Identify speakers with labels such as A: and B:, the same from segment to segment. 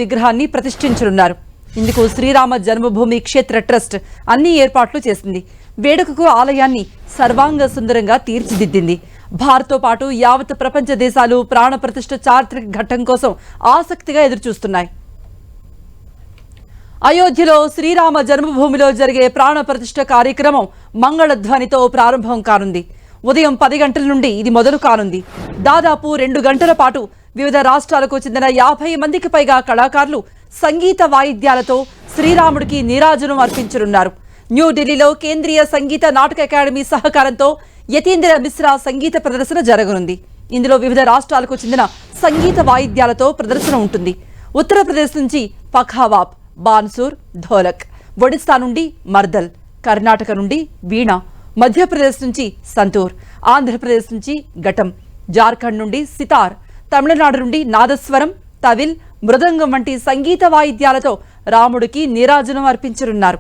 A: విగ్రహాన్ని ప్రతిష్ఠించనున్నారు. ఇందుకు శ్రీరామ జన్మభూమి క్షేత్ర ట్రస్ట్ అన్ని ఏర్పాట్లు చేసింది. వేడుకకు ఆలయాన్ని సర్వాంగ సుందరంగా తీర్చిదిద్దింది. భారత్తో పాటు యావత్ ప్రపంచ దేశాలు ప్రాణ ప్రతిష్ఠ చారిత్రక ఘట్టం కోసం ఆసక్తిగా ఎదురుచూస్తున్నాయి. అయోధ్యలో శ్రీరామ జన్మభూమిలో జరిగే ప్రాణ ప్రతిష్ఠ కార్యక్రమం మంగళధ్వనితో ప్రారంభం కానుంది. ఉదయం 10 గంటల నుండి ఇది మొదలు కానుంది. దాదాపు 2 గంటల పాటు వివిధ రాష్ట్రాలకు చెందిన 50 మందికి పైగా కళాకారులు సంగీత వాయిద్యాలతో శ్రీరాముడికి నీరాజనం అర్పించనున్నారు. న్యూఢిల్లీలో కేంద్రీయ సంగీత నాటక అకాడమీ సహకారంతో యతీంద్ర మిశ్రా సంగీత ప్రదర్శన జరగనుంది. ఇందులో వివిధ రాష్ట్రాలకు చెందిన సంగీత వాయిద్యాలతో ప్రదర్శన ఉంటుంది. ఉత్తరప్రదేశ్ నుంచి పఖావాప్, బాన్సూర్, ధోలక్, ఒడిశా నుండి మర్దల్, కర్ణాటక నుండి వీణ, మధ్యప్రదేశ్ నుంచి సంతూర్, ఆంధ్రప్రదేశ్ నుంచి ఘటం, జార్ఖండ్ నుండి సితార్, తమిళనాడు నుండి నాదస్వరం, తవిల్, మృదంగం వంటి సంగీత వాయిద్యాలతో రాముడికి నీరాజనం అర్పించనున్నారు.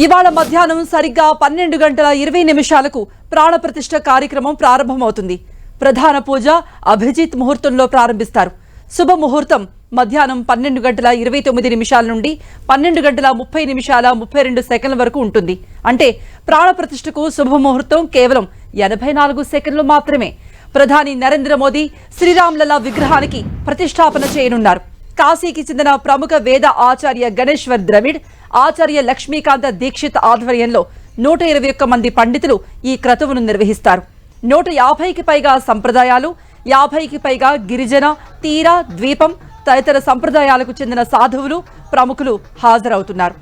A: ఇవాళ మధ్యాహ్నం సరిగ్గా 12:20 ప్రాణప్రతిష్ఠ కార్యక్రమం ప్రారంభమవుతుంది. ప్రధాన పూజ అభిజిత్ ముహూర్తంలో ప్రారంభిస్తారు. శుభముహూర్తం మధ్యాహ్నం 12:29 నుండి 12:30 వరకు ఉంటుంది. అంటే ప్రాణప్రతిష్ఠకు శుభముహూర్తం కేవలం 84 సెకండ్లు మాత్రమే. ప్రధాని నరేంద్ర మోదీ శ్రీరామ్లలా విగ్రహానికి ప్రతిష్టాపన చేయనున్నారు. కాశీకి చెందిన ప్రముఖ వేద ఆచార్య గణేశ్వర్ ద్రవిడ్, ఆచార్య లక్ష్మీకాంత దీక్షిత్ ఆధ్వర్యంలో 121 మంది పండితులు ఈ క్రతువును నిర్వహిస్తారు. 150కి పైగా సంప్రదాయాలు, 50కి పైగా గిరిజన, తీర, ద్వీపం తదితర సంప్రదాయాలకు చెందిన సాధువులు, ప్రముఖులు హాజరవుతున్నారు.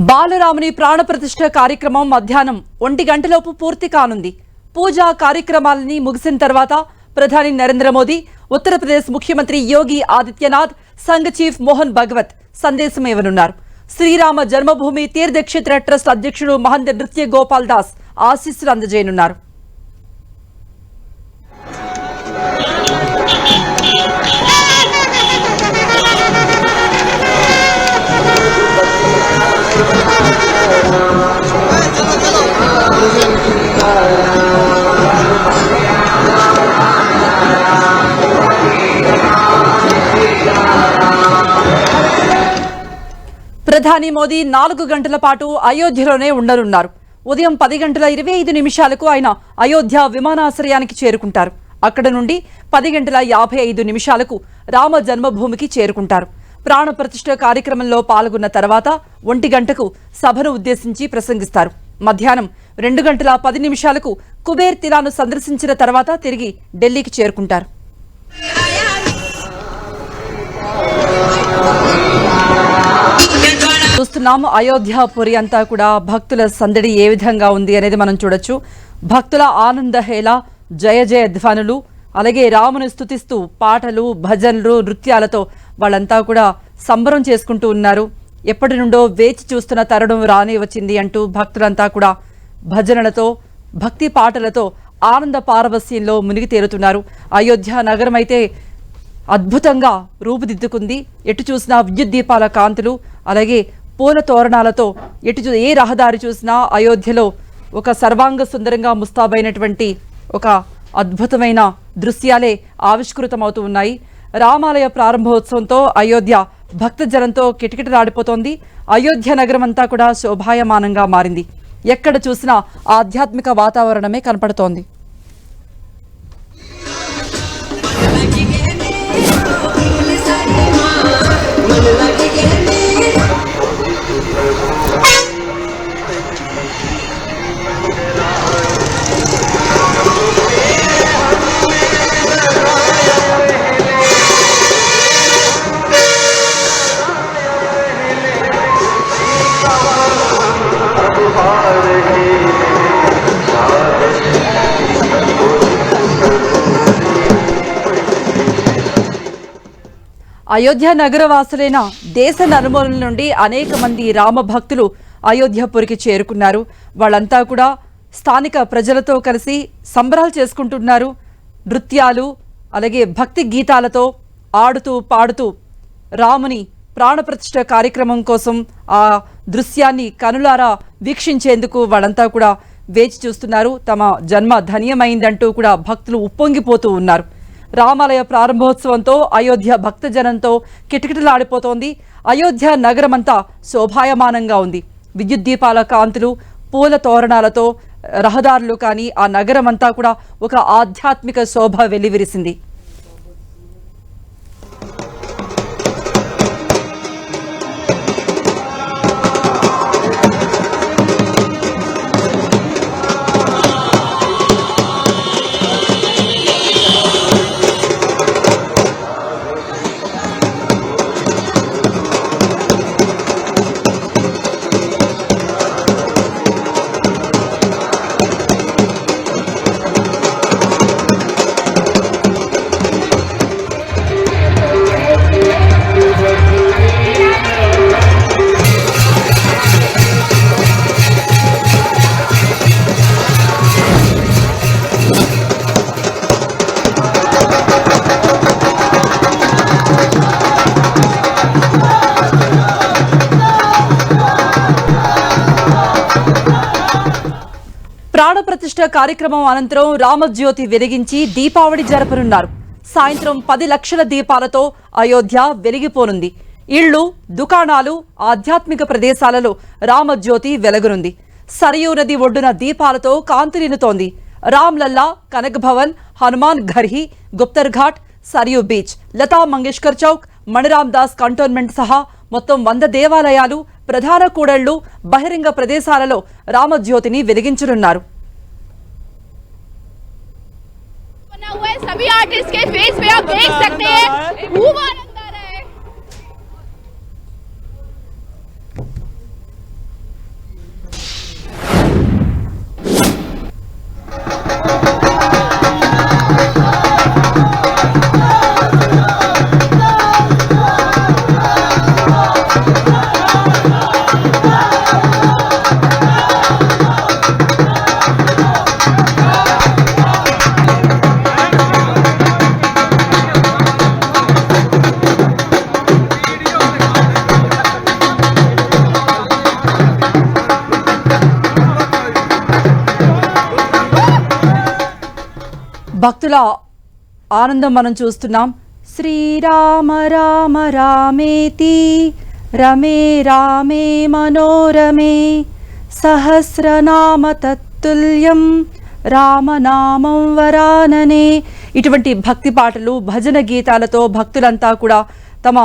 A: బాలరాముని ప్రాణప్రతిష్ఠ కార్యక్రమం మధ్యాహ్నం 1 గంటలోపు పూర్తి కానుంది. పూజా కార్యక్రమాలని ముగిసిన తర్వాత ప్రధాని నరేంద్ర మోదీ, ఉత్తరప్రదేశ్ ముఖ్యమంత్రి యోగి ఆదిత్యనాథ్, సంఘ్ చీఫ్ మోహన్ భగవత్ సందేశం ఇవ్వనున్నారు. శ్రీరామ జన్మభూమి తీర్థక్షేత్ర ట్రస్ట్ అధ్యక్షుడు మహంత్ నృత్య గోపాల్ దాస్ ఆశీస్సులు అందజేయనున్నారు. ప్రధాని మోదీ 4 గంటల పాటు అయోధ్యలోనే ఉండనున్నారు. ఉదయం 10:25 ఆయన అయోధ్య విమానాశ్రయానికి చేరుకుంటారు. అక్కడ నుండి 10:55 రామ జన్మభూమికి చేరుకుంటారు. ప్రాణ ప్రతిష్ఠ కార్యక్రమంలో పాల్గొన్న తర్వాత 1 గంటకు సభను ఉద్దేశించి ప్రసంగిస్తారు. మధ్యాహ్నం 2:10 కుబేర్ తిలాను సందర్శించిన తర్వాత తిరిగి ఢిల్లీకి చేరుకుంటారు. చూస్తున్నాము అయోధ్యాపురి అంతా కూడా భక్తుల సందడి ఏ విధంగా ఉంది అనేది మనం చూడొచ్చు. భక్తుల ఆనందహేళ, జయ జయ ధ్వనులు, అలాగే రాముని స్తుతిస్తూ పాటలు, భజనలు, నృత్యాలతో వాళ్ళంతా కూడా సంబరం చేసుకుంటూ ఉన్నారు. ఎప్పటి నుండో వేచి చూస్తున్న తరుణం రాని వచ్చింది అంటూ భక్తులంతా కూడా భజనలతో, భక్తి పాటలతో ఆనంద పారవస్యంలో మునిగి తేలుతున్నారు. అయోధ్య నగరం అయితే అద్భుతంగా రూపుదిద్దుకుంది. ఎటు చూసినా విద్యుత్ దీపాల కాంతులు, అలాగే పూల తోరణాలతో ఏ రహదారి చూసినా అయోధ్యలో ఒక సర్వాంగ సుందరంగా ముస్తాబైనటువంటి ఒక అద్భుతమైన దృశ్యాలే ఆవిష్కృతమవుతూ ఉన్నాయి. రామాలయ ప్రారంభోత్సవంతో అయోధ్య భక్తజనంతో కిటకిటలాడిపోతోంది. అయోధ్య నగరం అంతా కూడా శోభాయమానంగా మారింది. ఎక్కడ చూసినా ఆధ్యాత్మిక వాతావరణమే కనపడుతోంది. అయోధ్య నగరవాసులైన దేశ నలుమూలల నుండి అనేక మంది రామ భక్తులు అయోధ్యపురికి చేరుకున్నారు. వాళ్ళంతా కూడా స్థానిక ప్రజలతో కలిసి సంబరాలు చేసుకుంటున్నారు. నృత్యాలు అలాగే భక్తి గీతాలతో ఆడుతూ పాడుతూ రాముని ప్రాణప్రతిష్ఠ కార్యక్రమం కోసం ఆ దృశ్యాన్ని కనులారా వీక్షించేందుకు వాళ్ళంతా కూడా వేచి చూస్తున్నారు. తమ జన్మ ధన్యమైందంటూ కూడా భక్తులు ఉప్పొంగిపోతూ ఉన్నారు. రామాలయ ప్రారంభోత్సవంతో అయోధ్య భక్తజనంతో కిటకిటలాడిపోతోంది. అయోధ్య నగరమంతా శోభాయమానంగా ఉంది. విద్యుత్ దీపాల కాంతులు, పూల తోరణాలతో రహదారులు కానీ ఆ నగరం అంతా కూడా ఒక ఆధ్యాత్మిక శోభ వెల్లివిరిసింది. ప్రాణప్రతిష్ఠ కార్యక్రమం అనంతరం రామజ్యోతి వెలిగించి దీపావళి జరపనున్నారు. సాయంత్రం 10 లక్షల దీపాలతో అయోధ్య వెలిగిపోనుంది. ఇళ్లు, దుకాణాలు, ఆధ్యాత్మిక ప్రదేశాలలో రామజ్యోతి వెలగనుంది. సరయూ నది ఒడ్డున దీపాలతో కాంతులినుతోంది. రామ్లల్లా, కనక్ భవన్, హనుమాన్ ఘర్హి, గుప్తర్ ఘాట్, సరయూ బీచ్, లతా మంగేష్కర్ చౌక్, మణిరామ్ దాస్ కంటోన్మెంట్ సహా మొత్తం 100 దేవాలయాలు, ప్రధాన కూడళ్లు, బహిరంగ ప్రదేశాలలో రామజ్యోతిని వెలిగించనున్నారు.
B: सभी आर्टिस्ट के फेस पे आप देख सकते हैं खूब आनंद आ रहा है।
A: భక్తుల ఆనందం మనం చూస్తున్నాం. శ్రీరామ రామ రామేతి రమే రామే మనోరమే సహస్రనామ తత్తుల్యం రామనామం వరాననే. ఇటువంటి భక్తి పాటలు, భజన గీతాలతో భక్తులంతా కూడా తమ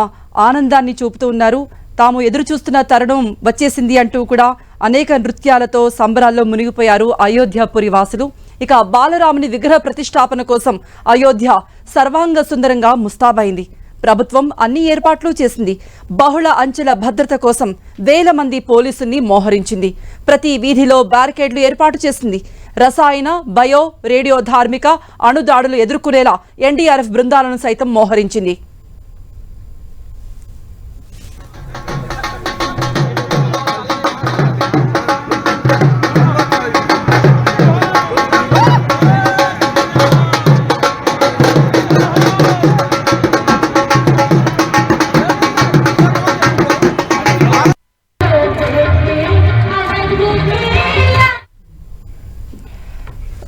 A: ఆనందాన్ని చూపుతూ ఉన్నారు. తాము ఎదురు చూస్తున్న తరుణం వచ్చేసింది అంటూ కూడా అనేక నృత్యాలతో సంబరాల్లో మునిగిపోయారు అయోధ్యపురి వాసులు. ఇక బాలరాముని విగ్రహ ప్రతిష్టాపన కోసం అయోధ్య సర్వాంగ సుందరంగా ముస్తాబైంది. ప్రభుత్వం అన్ని ఏర్పాట్లు చేసింది. బహుళ అంచెల భద్రత కోసం వేల మంది పోలీసుల్ని మోహరించింది. ప్రతి వీధిలో బ్యారికేడ్లు ఏర్పాటు చేసింది. రసాయన, బయో, రేడియో, ధార్మిక, అణుదాడులు ఎదుర్కొనేలా ఎన్డీఆర్ఎఫ్ బృందాలను సైతం మోహరించింది.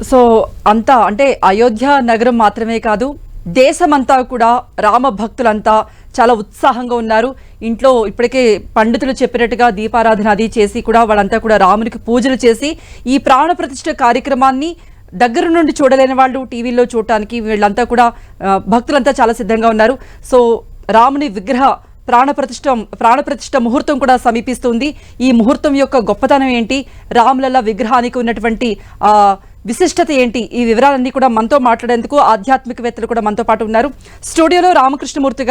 A: సో అంతా అంటే అయోధ్య నగరం మాత్రమే కాదు, దేశమంతా కూడా రామ భక్తులంతా చాలా ఉత్సాహంగా ఉన్నారు. ఇంట్లో ఇప్పటికే పండితులు చెప్పినట్టుగా దీపారాధన అది చేసి కూడా వాళ్ళంతా కూడా రామునికి పూజలు చేసి ఈ ప్రాణ ప్రతిష్ఠ కార్యక్రమాన్ని దగ్గర నుండి చూడలేని వాళ్ళు టీవీలో చూడటానికి వీళ్ళంతా కూడా భక్తులంతా చాలా సిద్ధంగా ఉన్నారు. సో రాముని విగ్రహ ప్రాణప్రతిష్ఠ ముహూర్తం కూడా సమీపిస్తుంది. ఈ ముహూర్తం యొక్క గొప్పతనం ఏంటి, రాములల్ల విగ్రహానికి ఉన్నటువంటి విశిష్టత ఏంటి, ఈ వివరాలన్నీ కూడా మనతో మాట్లాడేందుకు ఆధ్యాత్మికవేత్తలు కూడా మనతో పాటు ఉన్నారు. స్టూడియోలో రామకృష్ణమూర్తి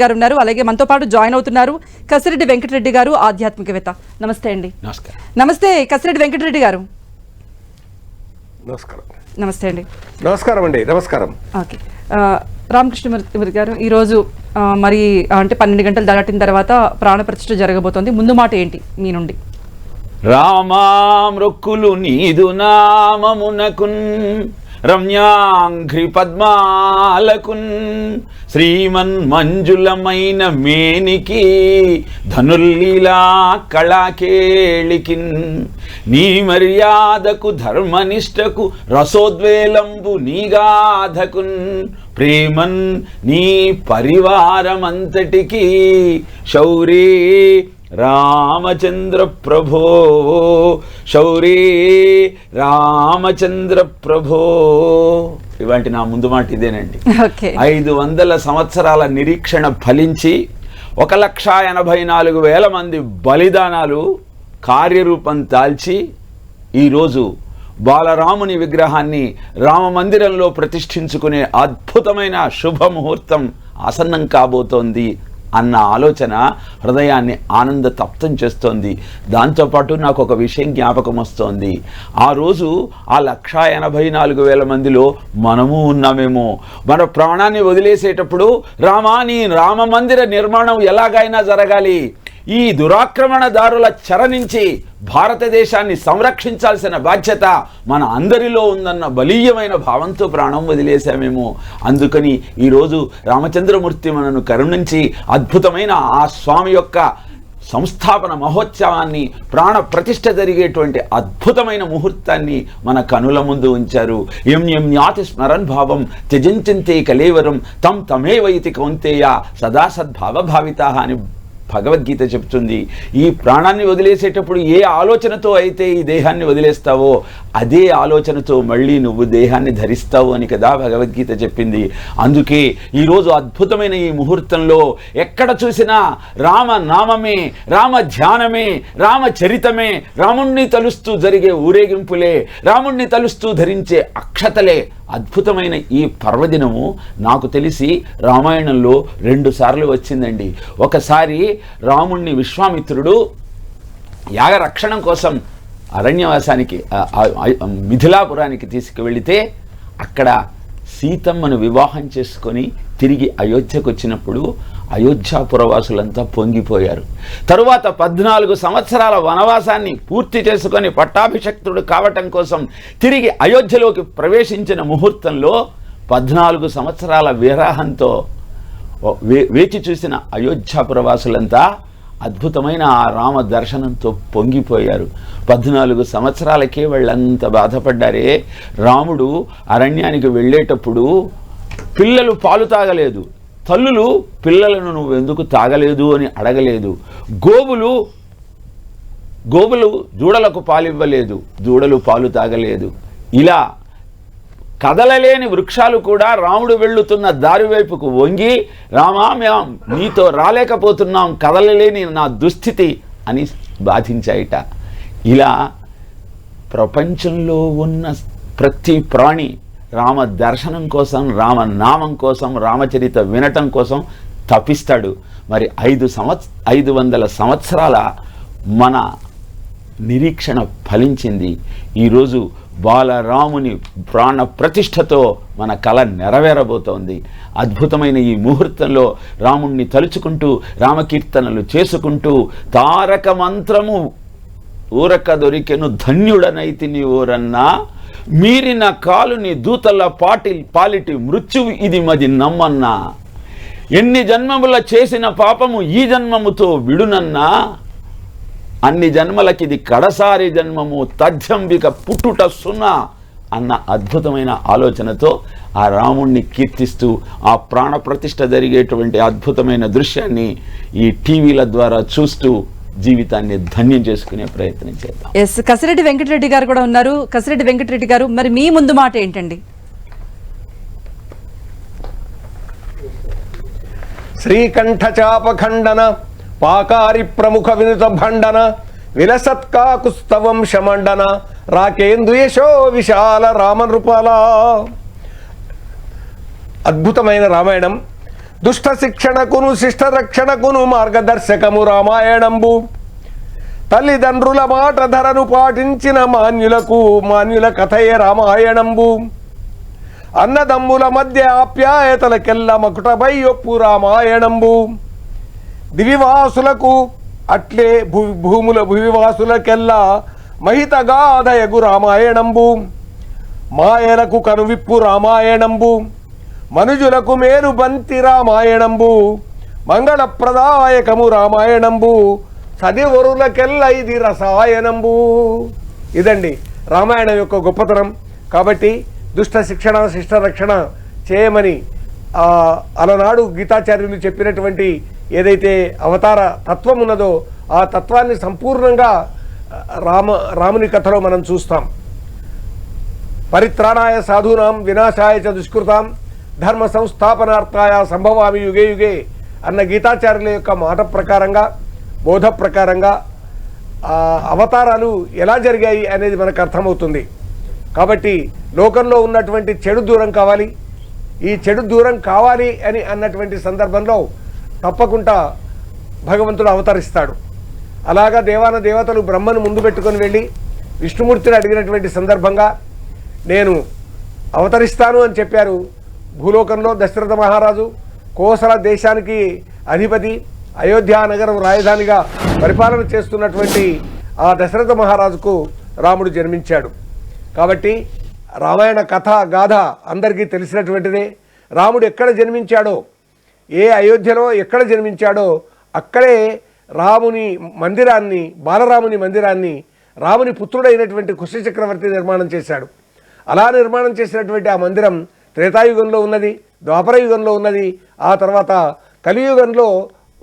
A: గారు ఉన్నారు. అలాగే మనతో పాటు జాయిన్ అవుతున్నారు కసిరెడ్డి వెంకటరెడ్డి గారు, ఆధ్యాత్మికవేత్త. నమస్తే అండి. నమస్తే కసిరెడ్డి వెంకటరెడ్డి గారు.
C: నమస్కారం.
A: నమస్తే అండి.
C: నమస్కారం అండి. నమస్కారం.
A: ఓకే, రామకృష్ణమూర్తి గారు, ఈరోజు మరి అంటే 12 గంటలు దాటిన తర్వాత ప్రాణప్రతిష్ఠ జరగబోతోంది. ముందు మాట ఏంటి మీ నుండి?
C: రామామృక్కులు నీదు నామమునకున్ రమ్యాంఘ్రి పద్మాలకున్ శ్రీమన్ మంజులమైన మేనికి ధనుల్లీలా కళాకేళికిన్ నీ మర్యాదకు ధర్మనిష్టకు రసోద్వేలంబు నీగాధకున్ ప్రేమన్ నీ పరివారమంతటికి శౌరీ రామచంద్ర ప్రభో శౌరీ రామచంద్ర ప్రభో. ఇవాంటి నా ముందు మాట ఇదేనండి. 500 సంవత్సరాల నిరీక్షణ ఫలించి 1,84,000 మంది బలిదానాలు కార్యరూపం దాల్చి ఈరోజు బాలరాముని విగ్రహాన్ని రామ మందిరంలో ప్రతిష్ఠించుకునే అద్భుతమైన శుభముహూర్తం ఆసన్నం కాబోతోంది అన్న ఆలోచన హృదయాన్ని ఆనంద తప్తం చేస్తోంది. దాంతోపాటు నాకు ఒక విషయం జ్ఞాపకం వస్తోంది. ఆ రోజు ఆ 1,84,000 మందిలో మనము ఉన్నామేమో. మన ప్రాణాన్ని వదిలేసేటప్పుడు రామా నీ రామ మందిర నిర్మాణం ఎలాగైనా జరగాలి, ఈ దురాక్రమణదారుల చెర నుంచి భారతదేశాన్ని సంరక్షించాల్సిన బాధ్యత మన అందరిలో ఉందన్న బలీయమైన భావంతో ప్రాణం వదిలేశామేమో. అందుకని ఈరోజు రామచంద్రమూర్తి మనను కరుణించి అద్భుతమైన ఆ స్వామి యొక్క సంస్థాపన మహోత్సవాన్ని, ప్రాణ ప్రతిష్ఠ జరిగేటువంటి అద్భుతమైన ముహూర్తాన్ని మన కనుల ముందు ఉంచారు. ఎం జ్ఞాతి స్మరన్ భావం త్యజించంతే కలేవరం తం తమేవైతి కౌంతేయ సదా సద్భావ భావితా అని భగవద్గీత చెప్తుంది. ఈ ప్రాణాన్ని వదిలేసేటప్పుడు ఏ ఆలోచనతో అయితే ఈ దేహాన్ని వదిలేస్తావో అదే ఆలోచనతో మళ్ళీ నువ్వు దేహాన్ని ధరిస్తావు అని కదా భగవద్గీత చెప్పింది. అందుకే ఈరోజు అద్భుతమైన ఈ ముహూర్తంలో ఎక్కడ చూసినా రామ నామమే, రామ ధ్యానమే, రామ చరితమే, రాముణ్ణి తలుస్తూ జరిగే ఊరేగింపులే, రాముణ్ణి తలుస్తూ ధరించే అక్షతలే. అద్భుతమైన ఈ పర్వదినము నాకు తెలిసి రామాయణంలో 2 సార్లు వచ్చిందండి. ఒకసారి రాముణ్ణి విశ్వామిత్రుడు యాగరక్షణం కోసం అరణ్యవాసానికి మిథిలాపురానికి తీసుకువెళితే అక్కడ సీతమ్మను వివాహం చేసుకొని తిరిగి అయోధ్యకు వచ్చినప్పుడు అయోధ్యాపురవాసులంతా పొంగిపోయారు. తరువాత 14 సంవత్సరాల వనవాసాన్ని పూర్తి చేసుకొని పట్టాభిషక్తుడు కావటం కోసం తిరిగి అయోధ్యలోకి ప్రవేశించిన ముహూర్తంలో 14 సంవత్సరాల విరహంతో వేచి చూసిన అయోధ్యాపురవాసులంతా అద్భుతమైన ఆ రామ దర్శనంతో పొంగిపోయారు. 14 సంవత్సరాలకే వాళ్ళంత బాధపడ్డారే. రాముడు అరణ్యానికి వెళ్ళేటప్పుడు పిల్లలు పాలు తాగలేదు, తల్లులు పిల్లలను నువ్వు ఎందుకు తాగలేదు అని అడగలేదు, గోవులు దూడలకు పాలివ్వలేదు, దూడలు పాలు తాగలేదు. ఇలా కదలలేని వృక్షాలు కూడా రాముడు వెళ్ళుతున్న దారి వైపుకు వంగి రామా మేము నీతో రాలేకపోతున్నాం, కదలలేని నా దుస్థితి అని బాధించాయిట. ఇలా ప్రపంచంలో ఉన్న ప్రతి ప్రాణి రామ దర్శనం కోసం, రామనామం కోసం, రామచరిత వినటం కోసం తపిస్తాడు. మరి 500 సంవత్సరాల మన నిరీక్షణ ఫలించింది. ఈరోజు బాలరాముని ప్రాణ ప్రతిష్ఠతో మన కళ నెరవేరబోతోంది. అద్భుతమైన ఈ ముహూర్తంలో రాముణ్ణి తలుచుకుంటూ, రామకీర్తనలు చేసుకుంటూ, తారక మంత్రము ఊరక దొరికెను ధన్యుడనైతిని ఓరన్నా మీరిన కాలుని దూతల పాలిటి మృత్యువు ఇది మది నమ్మన్నా ఎన్ని జన్మముల చేసిన పాపము ఈ జన్మముతో విడునన్నా అన్ని జన్మలకిది కడసారి జన్మము తథ్యంబిక పుట్టుట సున్నా అన్న అద్భుతమైన ఆలోచనతో ఆ రాముణ్ణి కీర్తిస్తూ ఆ ప్రాణ ప్రతిష్ఠ జరిగేటువంటి అద్భుతమైన దృశ్యాన్ని ఈ టీవీల ద్వారా చూస్తూ జీవితాన్ని ధన్యం చేసుకునే ప్రయత్నం చేద్దాం.
A: ఎస్, కసిరెడ్డి వెంకటరెడ్డి గారు కూడా ఉన్నారు. కసిరెడ్డి వెంకటరెడ్డి గారు, మరి మీ ముందు మాట ఏంటండి?
D: శ్రీకంఠ చాపఖండన పాకారి ప్రముఖ వినుత భండన విలసత్కాకుస్తవం శమండన రాకేందు యశో విశాల రామనృపాల. అద్భుతమైన రామాయణం. దుష్ట శిక్షణకును శిష్ట రక్షణకును మార్గదర్శకము రామాయణంబు. తల్లిదండ్రుల మాట ధరను పాటించిన మాన్యుల కథయే రామాయణంబు. అన్నదమ్ముల మధ్య ఆప్యాయతలకెల్ల మకుటబై ఒప్పు రామాయణంబు దివివాసులకు అట్లే భూముల భువివాసులకెల్లా మహితగాధయగు రామాయణంబు మాయలకు కనువిప్పు రామాయణంబు మనుజులకు మేలు బంతి రామాయణంబు మంగళప్రదాయకము రామాయణంబు చదివరులకెల్ల ఇది రసాయనంబు. ఇదండి రామాయణం యొక్క గొప్పతనం. కాబట్టి దుష్ట శిక్షణ శిష్ట రక్షణ చేయమని అలనాడు గీతాచార్యులు చెప్పినటువంటి ఏదైతే అవతార తత్వం ఉన్నదో ఆ తత్వాన్ని సంపూర్ణంగా రాముని కథలో మనం చూస్తాం. పరిత్రాణాయ సాధూనాం వినాశాయ చ దుష్కృతాం ధర్మ సంస్థాపనార్థాయ సంభవామి యుగే యుగే అన్న గీతాచార్యుల యొక్క మాట ప్రకారంగా బోధ ప్రకారంగా అవతారాలు ఎలా జరిగాయి అనేది మనకు అర్థమవుతుంది. కాబట్టి లోకంలో ఉన్నటువంటి చెడు దూరం కావాలి, ఈ చెడు దూరం కావాలి అని అన్నటువంటి సందర్భంలో తప్పకుండా భగవంతుడు అవతరిస్తాడు. అలాగా దేవాన దేవతలు బ్రహ్మను ముందు పెట్టుకొని వెళ్ళి విష్ణుమూర్తిని అడిగినటువంటి సందర్భంగా నేను అవతరిస్తాను అని చెప్పారు. భూలోకంలో దశరథ మహారాజు కోసల దేశానికి అధిపతి, అయోధ్య నగరం రాజధానిగా పరిపాలన చేస్తున్నటువంటి ఆ దశరథ మహారాజుకు రాముడు జన్మించాడు. కాబట్టి రామాయణ కథ గాథ అందరికీ తెలిసినటువంటిదే. రాముడు ఎక్కడ జన్మించాడో, ఏ అయోధ్యలో ఎక్కడ జన్మించాడో అక్కడే రాముని మందిరాన్ని, బాలరాముని మందిరాన్ని రాముని పుత్రుడైనటువంటి కుశ చక్రవర్తి నిర్మాణం చేశాడు. అలా నిర్మాణం చేసినటువంటి ఆ మందిరం త్రేతాయుగంలో ఉన్నది, ద్వాపర యుగంలో ఉన్నది, ఆ తర్వాత కలియుగంలో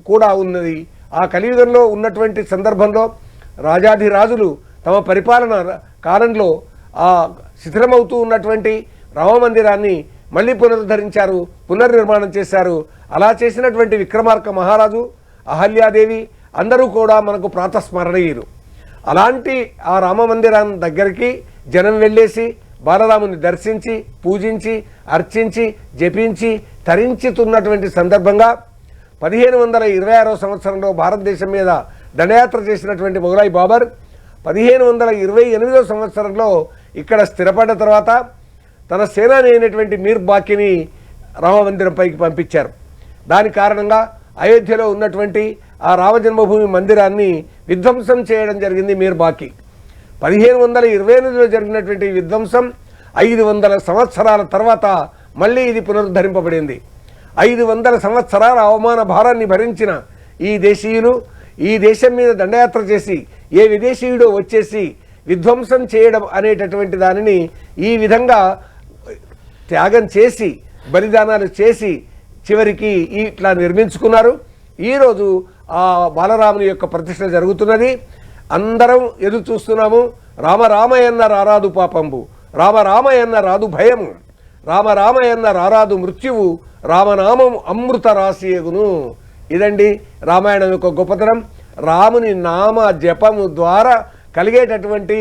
D: కూడా ఉన్నది. ఆ కలియుగంలో ఉన్నటువంటి సందర్భంలో రాజాధిరాజులు తమ పరిపాలన కాలంలో ఆ శిథిలమవుతూ ఉన్నటువంటి రామమందిరాన్ని మళ్ళీ పునరుద్ధరించారు, పునర్నిర్మాణం చేశారు. అలా చేసినటువంటి విక్రమార్క మహారాజు, అహల్యాదేవి అందరూ కూడా మనకు ప్రాతస్మరణీయులు. అలాంటి ఆ రామమందిరం దగ్గరికి జనం వెళ్ళేసి బాలరాముని దర్శించి పూజించి అర్చించి జపించి తరించుతున్నటువంటి సందర్భంగా 1526వ సంవత్సరంలో భారతదేశం మీద దండయాత్ర చేసినటువంటి మొఘలాయి బాబర్ 1528వ సంవత్సరంలో ఇక్కడ స్థిరపడ్డ తర్వాత తన సేనాని అయినటువంటి మీర్ బాకీని రామమందిరం పైకి పంపించారు. దాని కారణంగా అయోధ్యలో ఉన్నటువంటి ఆ రామజన్మభూమి మందిరాన్ని విధ్వంసం చేయడం జరిగింది మీర్ బాకీ. 1528లో జరిగినటువంటి విధ్వంసం 500 సంవత్సరాల తర్వాత మళ్ళీ ఇది పునరుద్ధరింపబడింది. 500 సంవత్సరాల అవమాన భారాన్ని భరించిన ఈ దేశీయులు ఈ దేశం మీద దండయాత్ర చేసి ఏ విదేశీయుడో వచ్చేసి విధ్వంసం చేయడం అనేటటువంటి దానిని ఈ విధంగా త్యాగం చేసి బలిదానాలు చేసి చివరికి ఇట్లా నిర్మించుకున్నారు. ఈరోజు ఆ బాలరాముని యొక్క ప్రతిష్ఠ జరుగుతున్నది. అందరం ఎదురు చూస్తున్నాము. రామరామయన్న రారాదు పాపంబు, రామరామయన్న రాదు భయము, రామరామయన్న రారాదు మృత్యువు, రామనామం అమృత రాశియగును. ఇదండి రామాయణం యొక్క గొప్పతనం. రాముని నామ జపము ద్వారా కలిగేటటువంటి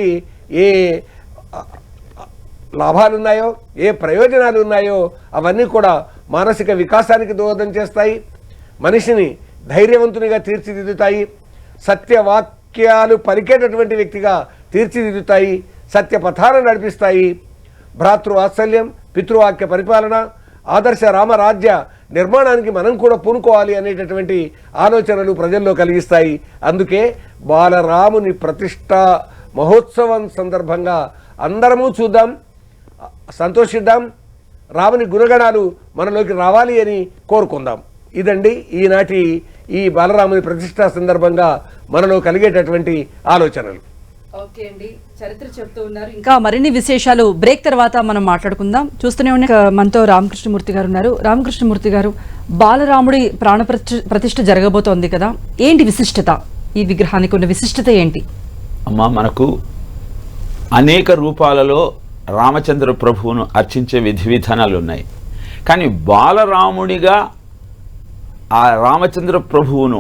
D: ఏ లాభాలు ఉన్నాయో, ఏ ప్రయోజనాలు ఉన్నాయో అవన్నీ కూడా మానసిక వికాసానికి దోహదం చేస్తాయి, మనిషిని ధైర్యవంతునిగా తీర్చిదిద్దుతాయి, సత్యవాక్యాలు పలికేటటువంటి వ్యక్తిగా తీర్చిదిద్దుతాయి, సత్యపథాలను నడిపిస్తాయి. భ్రాతృవాత్సల్యం, పితృవాక్య పరిపాలన, ఆదర్శ రామరాజ్య నిర్మాణానికి మనం కూడా పూనుకోవాలి అనేటటువంటి ఆలోచనలు ప్రజల్లో కలిగిస్తాయి. అందుకే బాలరాముని ప్రతిష్ట మహోత్సవం సందర్భంగా అందరము చూద్దాం, సంతోషిద్దాం, రాముని గుణగణాలు మనలోకి రావాలి అని కోరుకుందాం. ఇదండి ఈనాటి ఈ బాలరాముని ప్రతిష్ట సందర్భంగా మనలో కలిగేటటువంటి ఆలోచనలు.
A: ఓకే అండి, చరిత్ర చెప్తూ ఉన్నారు. ఇంకా మరిన్ని విశేషాలు బ్రేక్ తర్వాత మనం మాట్లాడుకుందాం. చూస్తూనే ఉన్న మనతో రామకృష్ణమూర్తి గారు ఉన్నారు. రామకృష్ణమూర్తి గారు, బాలరాముడి ప్రాణ ప్రతిష్ఠ జరగబోతోంది కదా, ఏంటి విశిష్టత? ఈ విగ్రహానికి ఉన్న విశిష్టత ఏంటి?
C: అమ్మా, మనకు అనేక రూపాలలో రామచంద్ర ప్రభువును అర్చించే విధి విధానాలు ఉన్నాయి. కానీ బాలరాముడిగా ఆ రామచంద్ర ప్రభువును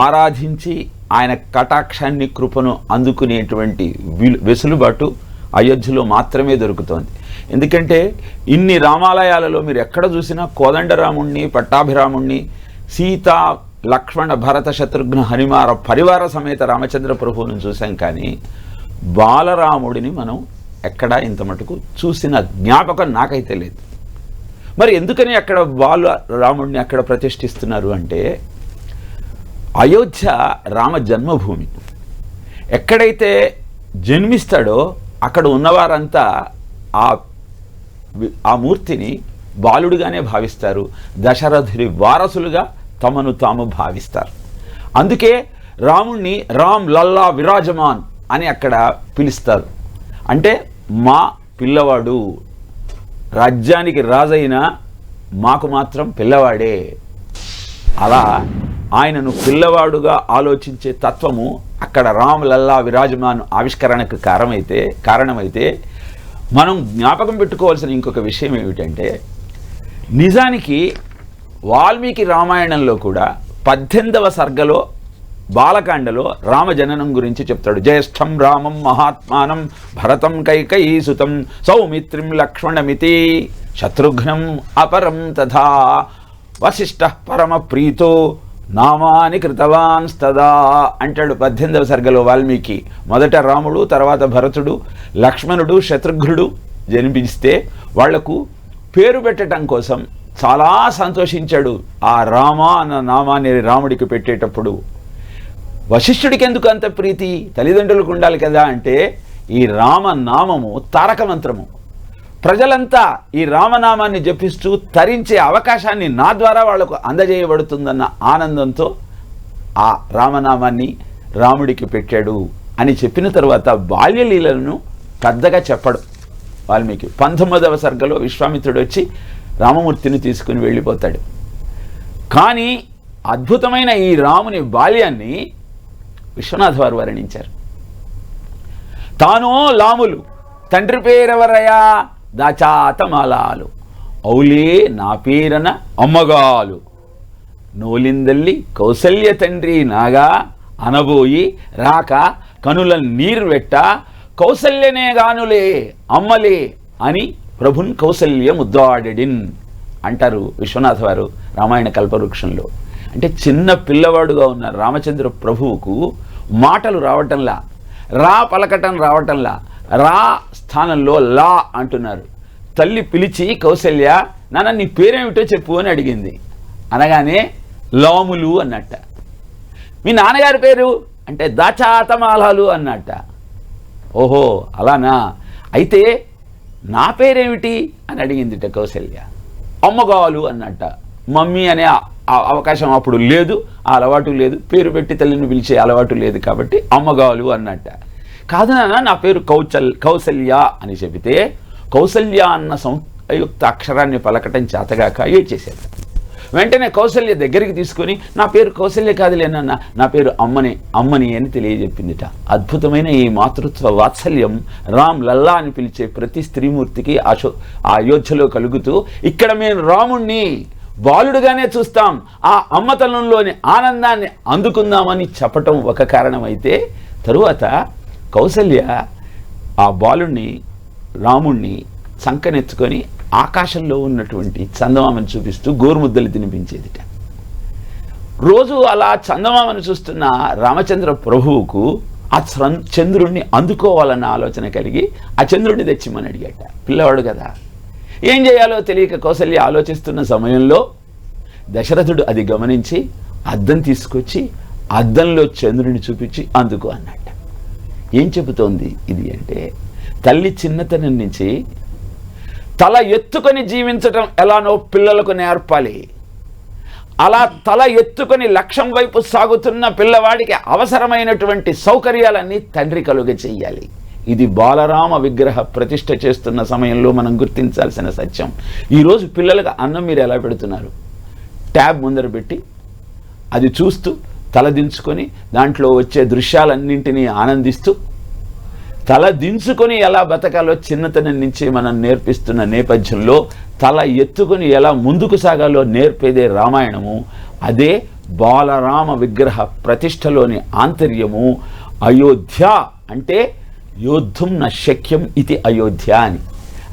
C: ఆరాధించి ఆయన కటాక్షాన్ని కృపను అందుకునేటువంటి వెసులుబాటు అయోధ్యలో మాత్రమే దొరుకుతోంది. ఎందుకంటే ఇన్ని రామాలయాలలో మీరు ఎక్కడ చూసినా కోదండరాముణ్ణి, పట్టాభిరాముణ్ణి, సీత లక్ష్మణ భరత శత్రుఘ్న హనుమార పరివార సమేత రామచంద్ర ప్రభువును చూసాం. కానీ బాలరాముడిని మనం ఎక్కడా ఇంత మటుకు చూసిన జ్ఞాపకం నాకైతే లేదు. మరి ఎందుకని అక్కడ రాముడిని అక్కడ ప్రతిష్ఠిస్తున్నారు అంటే, అయోధ్య రామ జన్మభూమి. ఎక్కడైతే జన్మిస్తాడో అక్కడ ఉన్నవారంతా ఆ మూర్తిని బాలుడిగానే భావిస్తారు, దశరథుడి వారసులుగా తమను తాము భావిస్తారు. అందుకే రాముణ్ణి రామ్ లల్లా విరాజమాన్ అని అక్కడ పిలుస్తారు. అంటే మా పిల్లవాడు, రాజ్యానికి రాజైన మాకు మాత్రం పిల్లవాడే. అలా ఆయనను పిల్లవాడుగా ఆలోచించే తత్వము అక్కడ రామ్ లల్లా విరాజమాన్ ఆవిష్కరణకు కారణమైతే మనం జ్ఞాపకం పెట్టుకోవాల్సిన ఇంకొక విషయం ఏమిటంటే, నిజానికి వాల్మీకి రామాయణంలో కూడా 18వ సర్గలో బాలకాండలో రామజననం గురించి చెప్తాడు. జ్యేష్ఠం రామం మహాత్మానం భరతం కైకయీసుతం సౌమిత్రిం లక్ష్మణమితి శత్రుఘ్నం అపరం తథా వశిష్ఠ పరమ ప్రీతో నామాని కృతవాన్ స్తదా అంటాడు 18వ సర్గలో వాల్మీకి. మొదట రాముడు, తర్వాత భరతుడు, లక్ష్మణుడు, శత్రుఘ్నుడు జన్మిస్తే వాళ్లకు పేరు పెట్టడం కోసం చాలా సంతోషించాడు. ఆ రామ అన్న నామాన్ని రాముడికి పెట్టేటప్పుడు వశిష్ఠుడికి ఎందుకు అంత ప్రీతి? తల్లిదండ్రులకు ఉండాలి కదా. అంటే ఈ రామనామము తారక మంత్రము. ప్రజలంతా ఈ రామనామాన్ని జపిస్తూ తరించే అవకాశాన్ని నా ద్వారా వాళ్లకు అందజేయబడుతుందన్న ఆనందంతో ఆ రామనామాన్ని రాముడికి పెట్టాడు అని చెప్పిన తర్వాత బాల్యలీలను పెద్దగా చెప్పడు వాల్మీకి. 19వ సర్గలో విశ్వామిత్రుడు వచ్చి రామమూర్తిని తీసుకుని వెళ్ళిపోతాడు. కానీ అద్భుతమైన ఈ రాముని బాల్యాన్ని విశ్వనాథ్ వారు వర్ణించారు. తానో లాములు తండ్రి పేరెవరయా దాచాతమాలాలు ఔలే నా పేరన అమ్మగాలు నోలిందల్లి కౌసల్య తండ్రి నాగా అనబోయి రాక కనుల నీరు వెట్ట కౌసల్యనే గానులే అమ్మలే అని ప్రభున్ కౌసల్య ముద్దాడిన్ అంటారు విశ్వనాథ వారు రామాయణ కల్పవృక్షంలో. అంటే చిన్న పిల్లవాడుగా ఉన్న రామచంద్ర ప్రభువుకు మాటలు రావటంలా, రా పలకటం రావటంలా, రా స్థానంలో లా అంటున్నారు. తల్లి పిలిచి కౌసల్య నాన్న నీ పేరేమిటో చెప్పు అని అడిగింది. అనగానే లాములు అన్నట్ట. మీ నాన్నగారి పేరు అంటే దాచాతమాలాలు అన్నట్ట. ఓహో అలానా, అయితే నా పేరేమిటి అని అడిగిందిట కౌసల్య. అమ్మగాలు అన్నట్ట. మమ్మీ అనే అవకాశం అప్పుడు లేదు, ఆ అలవాటు లేదు, పేరు పెట్టి తల్లిని పిలిచే అలవాటు లేదు కాబట్టి అమ్మగాలు అన్నట్ట. కాదు నాన్న నా పేరు కౌసల్య అని చెబితే కౌసల్య అన్న సంయుక్త అక్షరాన్ని పలకటం చేతగాక ఏడ్చేశాడు. వెంటనే కౌసల్య దగ్గరికి తీసుకొని నా పేరు కౌసల్య కాదులేనన్న, నా పేరు అమ్మని అని తెలియజెప్పిందిట. అద్భుతమైన ఈ మాతృత్వ వాత్సల్యం రామ్ లల్లా అని పిలిచే ప్రతి స్త్రీమూర్తికి ఆ అయోధ్యలో కలుగుతూ ఇక్కడ మేము రాముణ్ణి బాలుడుగానే చూస్తాం, ఆ అమ్మతనంలోని ఆనందాన్ని అందుకుందామని చెప్పటం ఒక కారణమైతే, తరువాత కౌసల్య ఆ బాలుణ్ణి రాముణ్ణి సంకనెత్తుకొని ఆకాశంలో ఉన్నటువంటి చందమామను చూపిస్తూ గోరుముద్దలు తినిపించేదిట. రోజు అలా చందమామను చూస్తున్న రామచంద్ర ప్రభువుకు ఆ చంద్రుణ్ణి అందుకోవాలన్న ఆలోచన కలిగి ఆ చంద్రుడిని తెచ్చిమని అడిగాట. పిల్లవాడు కదా, ఏం చేయాలో తెలియక కౌసల్య ఆలోచిస్తున్న సమయంలో దశరథుడు అది గమనించి అద్దం తీసుకొచ్చి అద్దంలో చంద్రుని చూపించి అందుకో అన్నట్ట. ఏం చెబుతోంది ఇది అంటే, తల్లి చిన్నతనం నుంచి తల ఎత్తుకొని జీవించటం ఎలానో పిల్లలకు నేర్పాలి. అలా తల ఎత్తుకొని లక్ష్యం వైపు సాగుతున్న పిల్లవాడికి అవసరమైనటువంటి సౌకర్యాలన్నీ తండ్రి కలుగ చెయ్యాలి. ఇది బాలరామ విగ్రహ ప్రతిష్ఠ చేస్తున్న సమయంలో మనం గుర్తించాల్సిన సత్యం. ఈరోజు పిల్లలకు అన్నం మీరు ఎలా పెడుతున్నారు? ట్యాబ్ ముందర పెట్టి అది చూస్తూ తల దించుకొని దాంట్లో వచ్చే దృశ్యాలన్నింటినీ ఆనందిస్తూ తల దించుకొని ఎలా బతకాలో చిన్నతనం నుంచి మనం నేర్పిస్తున్న నేపథ్యంలో తల ఎత్తుకొని ఎలా ముందుకు సాగాలో నేర్పేదే రామాయణము. అదే బాలరామ విగ్రహ ప్రతిష్టలోని ఆంతర్యము. అయోధ్య అంటే యోద్ధం న శక్యం ఇది అయోధ్య అని,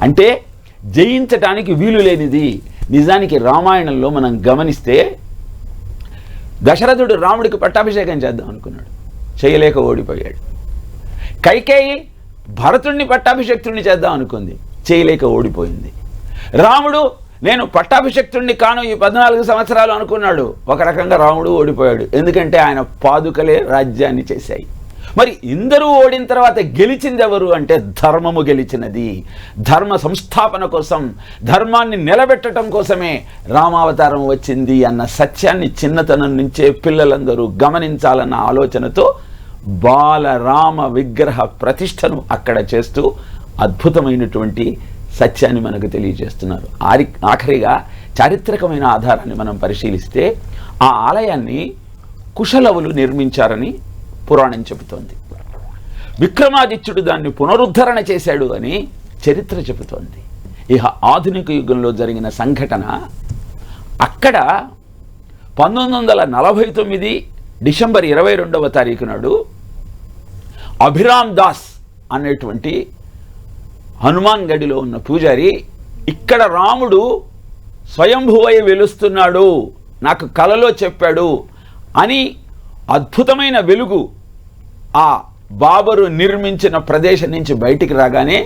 C: అంటే జయించటానికి వీలు లేనిది. నిజానికి రామాయణంలో మనం గమనిస్తే దశరథుడు రాముడికి పట్టాభిషేకం చేద్దాం అనుకున్నాడు, చేయలేక ఓడిపోయాడు. కైకేయి భరతుడిని పట్టాభిషేక్తుడిని చేద్దాం అనుకుంది, చేయలేక ఓడిపోయింది. రాముడు నేను పట్టాభిషక్తుడిని కాను ఈ 14 సంవత్సరాలు అనుకున్నాడు. ఒక రకంగా రాముడు ఓడిపోయాడు, ఎందుకంటే ఆయన పాదుకలే రాజ్యాన్ని చేశాయి. మరి ఇందరూ ఓడిన తర్వాత గెలిచింది ఎవరు అంటే ధర్మము గెలిచినది. ధర్మ సంస్థాపన కోసం, ధర్మాన్ని నిలబెట్టడం కోసమే రామావతారం వచ్చింది అన్న సత్యాన్ని చిన్నతనం నుంచే పిల్లలందరూ గమనించాలన్న ఆలోచనతో బాలరామ విగ్రహ ప్రతిష్టను అక్కడ చేస్తూ అద్భుతమైనటువంటి సత్యాన్ని మనకు తెలియజేస్తున్నారు. ఆఖరిగా చారిత్రకమైన ఆధారాన్ని మనం పరిశీలిస్తే ఆ ఆలయాన్ని కుశలవులు నిర్మించారని పురాణం చెబుతోంది. విక్రమాదిత్యుడు దాన్ని పునరుద్ధరణ చేశాడు అని చరిత్ర చెబుతోంది. ఇక ఆధునిక యుగంలో జరిగిన సంఘటన అక్కడ 1949 డిసెంబర్ 22వ తారీఖు నాడు అభిరామ్ దాస్ అనేటువంటి హనుమాన్ గడిలో ఉన్న పూజారి, ఇక్కడ రాముడు స్వయంభువై వెలుస్తున్నాడు, నాకు కలలో చెప్పాడు అని అద్భుతమైన వెలుగు ఆ బాబరు నిర్మించిన ప్రదేశం నుంచి బయటికి రాగానే,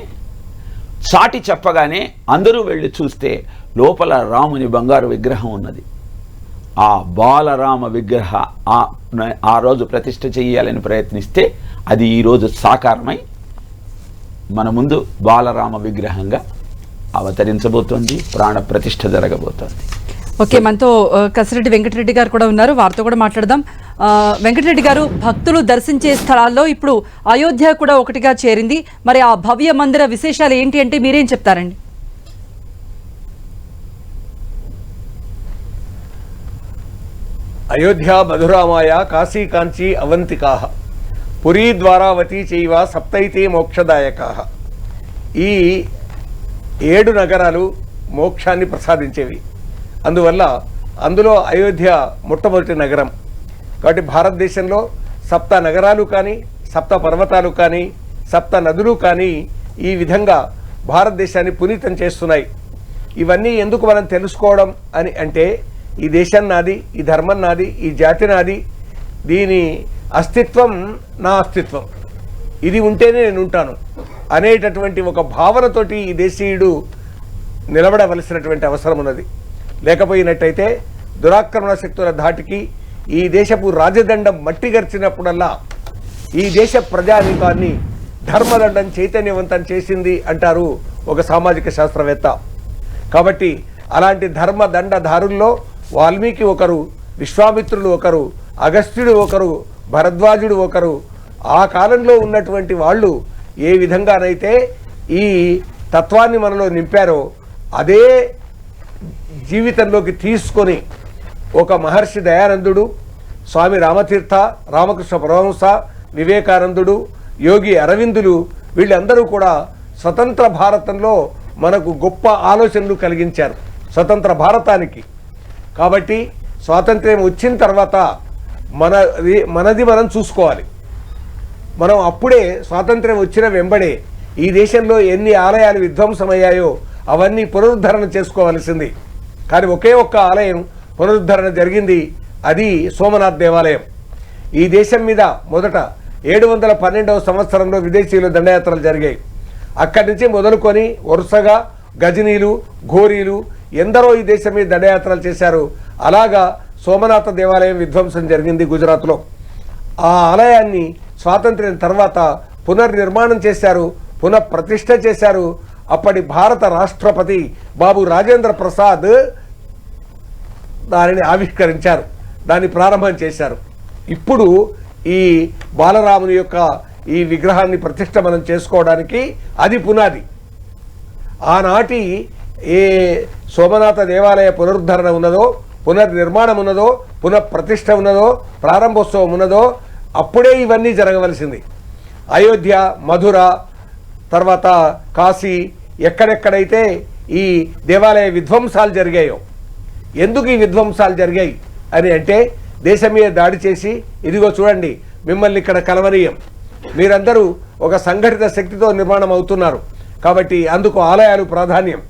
C: సాటి చెప్పగానే అందరూ వెళ్ళి చూస్తే లోపల రాముని బంగారు విగ్రహం ఉన్నది. ఆ బాలరామ విగ్రహ ఆ రోజు ప్రతిష్ఠ చేయాలని ప్రయత్నిస్తే అది ఈరోజు సాకారమై మన ముందు బాలరామ విగ్రహంగా అవతరించబోతోంది, ప్రాణ ప్రతిష్ఠ జరగబోతోంది.
A: ఓకే, మనతో కసిరెడ్డి వెంకటరెడ్డి గారు కూడా ఉన్నారు, వారితో కూడా మాట్లాడదాం. వెంకటరెడ్డి గారు, భక్తులు దర్శించే స్థలాల్లో ఇప్పుడు అయోధ్య కూడా ఒకటిగా చేరింది. మరి ఆ భవ్య మందిర విశేషాలు ఏంటి అంటే మీరేం చెప్తారండి?
D: అయోధ్య మధురామాయ కాశీ కాంచీ అవంతికాః పురీ ద్వారావతి చైవ సప్తైతే మోక్షదాయకాః. ఈ 7 నగరాలు మోక్షాన్ని ప్రసాదించేవి. అందులో అయోధ్య మొట్టమొదటి నగరం. కాబట్టి భారతదేశంలో 7 నగరాలు కానీ, 7 పర్వతాలు కానీ, 7 నదులు కానీ ఈ విధంగా భారతదేశాన్ని పునీతం చేస్తున్నాయి. ఇవన్నీ ఎందుకు మనం తెలుసుకోవడం అని అంటే, ఈ దేశం నాది, ఈ ధర్మం నాది, ఈ జాతి నాది, దీని అస్తిత్వం నా అస్తిత్వం, ఇది ఉంటేనే నేను ఉంటాను అనేటటువంటి ఒక భావనతోటి ఈ దేశీయుడు నిలబడవలసినటువంటి అవసరం ఉన్నది. లేకపోయినట్టయితే దురాక్రమణ శక్తుల ధాటికి ఈ దేశపు రాజదండం మట్టి గరిచినప్పుడల్లా ఈ దేశ ప్రజానీకాన్ని ధర్మదండం చైతన్యవంతం చేసింది అంటారు ఒక సామాజిక శాస్త్రవేత్త. కాబట్టి అలాంటి ధర్మదండధారుల్లో వాల్మీకి ఒకరు, విశ్వామిత్రుడు ఒకరు, అగస్త్యుడు ఒకరు, భరద్వాజుడు ఒకరు. ఆ కాలంలో ఉన్నటువంటి వాళ్ళు ఏ విధంగానైతే ఈ తత్వాన్ని మనలో నింపారో అదే జీవితంలోకి తీసుకొని ఒక మహర్షి దయానందుడు, స్వామి రామతీర్థ, రామకృష్ణ పరమహంస, వివేకానందుడు, యోగి అరవిందులు వీళ్ళందరూ కూడా స్వతంత్ర భారతంలో మనకు గొప్ప ఆలోచనలు కలిగించారు స్వతంత్ర భారతానికి. కాబట్టి స్వాతంత్ర్యం వచ్చిన తర్వాత మనది మనం చూసుకోవాలి. మనం అప్పుడే స్వాతంత్ర్యం వచ్చిన వెంబడే ఈ దేశంలో ఎన్ని ఆలయాలు విధ్వంసమయ్యాయో అవన్నీ పునరుద్ధరణ చేసుకోవాల్సింది. కానీ ఒకే ఒక్క ఆలయం పునరుద్ధరణ జరిగింది, అది సోమనాథ్ దేవాలయం. ఈ దేశం మీద మొదట 712వ సంవత్సరంలో విదేశీయుల దండయాత్రలు జరిగాయి. అక్కడి నుంచి మొదలుకొని వరుసగా గజనీలు, ఘోరీలు ఎందరో ఈ దేశం మీద దండయాత్రలు చేశారు. అలాగా సోమనాథ దేవాలయం విధ్వంసం జరిగింది గుజరాత్లో. ఆ ఆలయాన్ని స్వాతంత్ర్యం తర్వాత పునర్నిర్మాణం చేశారు, పునఃప్రతిష్ఠ చేశారు. అప్పటి భారత రాష్ట్రపతి బాబు రాజేంద్ర ప్రసాద్ దానిని ఆవిష్కరించారు, దాన్ని ప్రారంభం చేశారు. ఇప్పుడు ఈ బాలరాముని యొక్క ఈ విగ్రహాన్ని ప్రతిష్ఠ మనం చేసుకోవడానికి అది పునాది. ఆనాటి ఏ సోమనాథ దేవాలయ పునరుద్ధరణ ఉన్నదో, పునర్నిర్మాణం ఉన్నదో, పునఃప్రతిష్ఠ ఉన్నదో, ప్రారంభోత్సవం ఉన్నదో అప్పుడే ఇవన్నీ జరగవలసింది. అయోధ్య, మధుర, తర్వాత కాశీ, ఎక్కడెక్కడైతే ఈ దేవాలయ విధ్వంసాలు జరిగాయో, ఎందుకు ఈ విధ్వంసాలు జరిగాయి అని అంటే, దేశం మీద దాడి చేసి ఇదిగో చూడండి మిమ్మల్ని ఇక్కడ కలవనీయం, మీరందరూ ఒక సంఘటిత శక్తితో నిర్మాణం అవుతున్నారు కాబట్టి అందుకు ఆలయాలు ప్రాధాన్యం.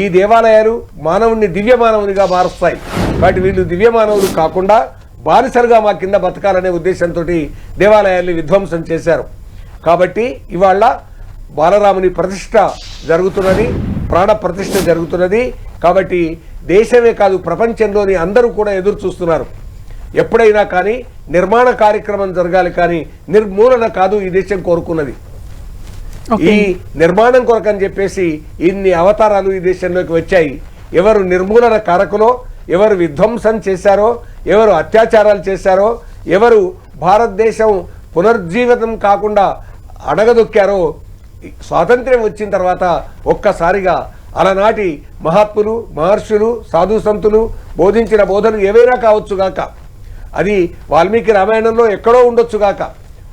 D: ఈ దేవాలయాలు మానవుణ్ణి దివ్య మానవునిగా మారుస్తాయి. కాబట్టి వీళ్ళు దివ్య మానవులు కాకుండా బానిసలుగా మా కింద బతకాలనే ఉద్దేశంతో దేవాలయాల్ని విధ్వంసం చేశారు. కాబట్టి ఇవాళ బాలరాముని ప్రతిష్ఠ జరుగుతున్నది, ప్రాణ ప్రతిష్ఠ జరుగుతున్నది. కాబట్టి దేశమే కాదు ప్రపంచంలోని అందరూ కూడా ఎదురు చూస్తున్నారు. ఎప్పుడైనా కానీ నిర్మాణ కార్యక్రమం జరగాలి, కానీ నిర్మూలన కాదు ఈ దేశం కోరుకున్నది. ఈ నిర్మాణం కొరకని చెప్పేసి ఇన్ని అవతారాలు ఈ దేశంలోకి వచ్చాయి. ఎవరు నిర్మూలన కారకులో, ఎవరు విధ్వంసం చేశారో, ఎవరు అత్యాచారాలు చేశారో, ఎవరు భారతదేశం పునర్జీవితం కాకుండా అడగదొక్కారో, స్వాతంత్ర్యం వచ్చిన తర్వాత ఒక్కసారిగా అలనాటి మహాత్ములు, మహర్షులు, సాధు సంతులు బోధించిన బోధనలు ఏవైనా కావచ్చుగాక, అది వాల్మీకి రామాయణంలో ఎక్కడో ఉండొచ్చుగాక,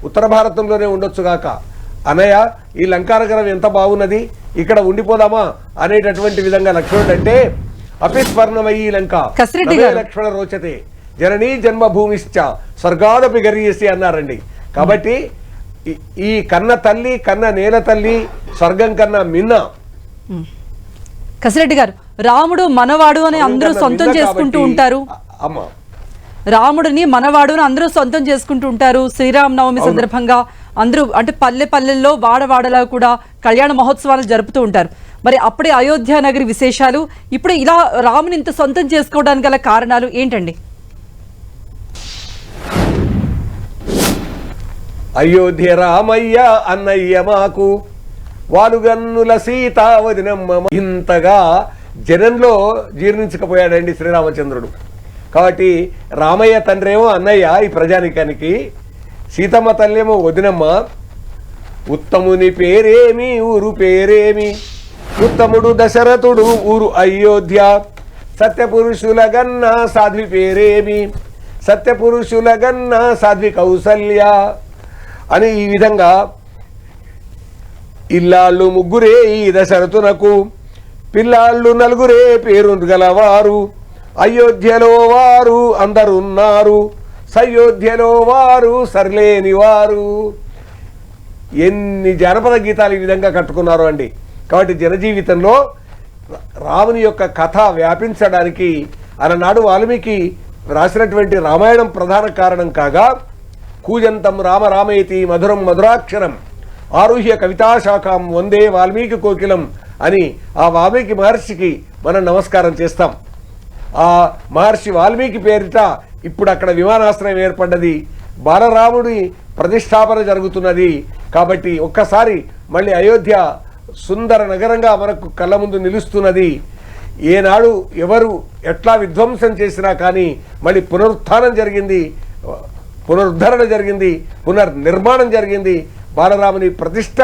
D: ఉత్తర భారతంలోనే ఉండొచ్చుగాక, అనయ్య ఈ లంకానగరం ఎంత బాగున్నది, ఇక్కడ ఉండిపోదామా అనేటటువంటి విధంగా లక్ష్మణుడు అంటే అపిస్వర్ణమయీ లంక లక్ష్మణ రోచతే జననీ జన్మభూమిశ్చ స్వర్గాదపి గరీయసి అన్నారండి. కాబట్టి ఈ కన్న తల్లి, కన్న నేల తల్లి స్వర్గం కన్నా మిన్న.
A: కసిరెడ్డి గారు, రాముడు మనవాడు అని అందరూ సొంతం చేసుకుంటూ ఉంటారు.
D: అమ్మా,
A: రాముడిని మనవాడు అని అందరూ సొంతం చేసుకుంటూ ఉంటారు. శ్రీరామనవమి సందర్భంగా అందరూ అంటే పల్లెల్లో వాడవాడలా కూడా కళ్యాణ మహోత్సవాలు జరుపుతూ ఉంటారు. మరి అప్పుడే అయోధ్య నగరి విశేషాలు, ఇప్పుడు ఇలా రాముని ఇంత సొంతం చేసుకోవడానికి గల కారణాలు ఏంటండి?
D: అయోధ్య రామయ్య అన్నయ్య మాకు వాలుగన్నుల సీతా వదినమ్మ. ఇంతగా జనంలో జీర్ణించకపోయాడండి శ్రీరామచంద్రుడు. కాబట్టి రామయ్య తండ్రేమో అన్నయ్య ఈ ప్రజానికానికి, సీతమ్మ తల్లేమో వదినమ్మ. ఉత్తముని పేరేమి, ఊరు పేరేమి, ఉత్తముడు దశరథుడు, ఊరు అయోధ్య. సత్యపురుషుల గన్న సాధ్వి పేరేమి, సత్యపురుషుల గన్న సాధ్వి కౌసల్య అని ఈ విధంగా ఇల్లాళ్ళు ముగ్గురే ఈ దశరథునకు, పిల్లాళ్ళు నలుగురే పేరు గలవారు. అయోధ్యలో వారు అందరున్నారు, సయోధ్యలో వారు సర్లేని వారు. ఎన్ని జానపద గీతాలు ఈ విధంగా కట్టుకున్నారు అండి. కాబట్టి జనజీవితంలో రాముని యొక్క కథ వ్యాపించడానికి అలనాడు వాల్మీకి రాసినటువంటి రామాయణం ప్రధాన కారణం కాగా, కూజంతం రామ రామేతి మధురం మధురాక్షరం ఆరుహ్య కవితాశాఖం వందే వాల్మీకి కోకిలం అని ఆ వాల్మీకి మహర్షికి మనం నమస్కారం చేస్తాం. ఆ మహర్షి వాల్మీకి పేరిట ఇప్పుడు అక్కడ విమానాశ్రయం ఏర్పడ్డది, బాలరాముడి ప్రతిష్టాపన జరుగుతున్నది. కాబట్టి ఒక్కసారి మళ్ళీ అయోధ్య సుందర నగరంగా మనకు కళ్ళ ముందు నిలుస్తున్నది. ఏనాడు ఎవరు ఎట్లా విధ్వంసం చేసినా కానీ మళ్ళీ పునరుత్థానం జరిగింది, పునరుద్ధరణ జరిగింది, పునర్నిర్మాణం జరిగింది, బాలరాముని ప్రతిష్ట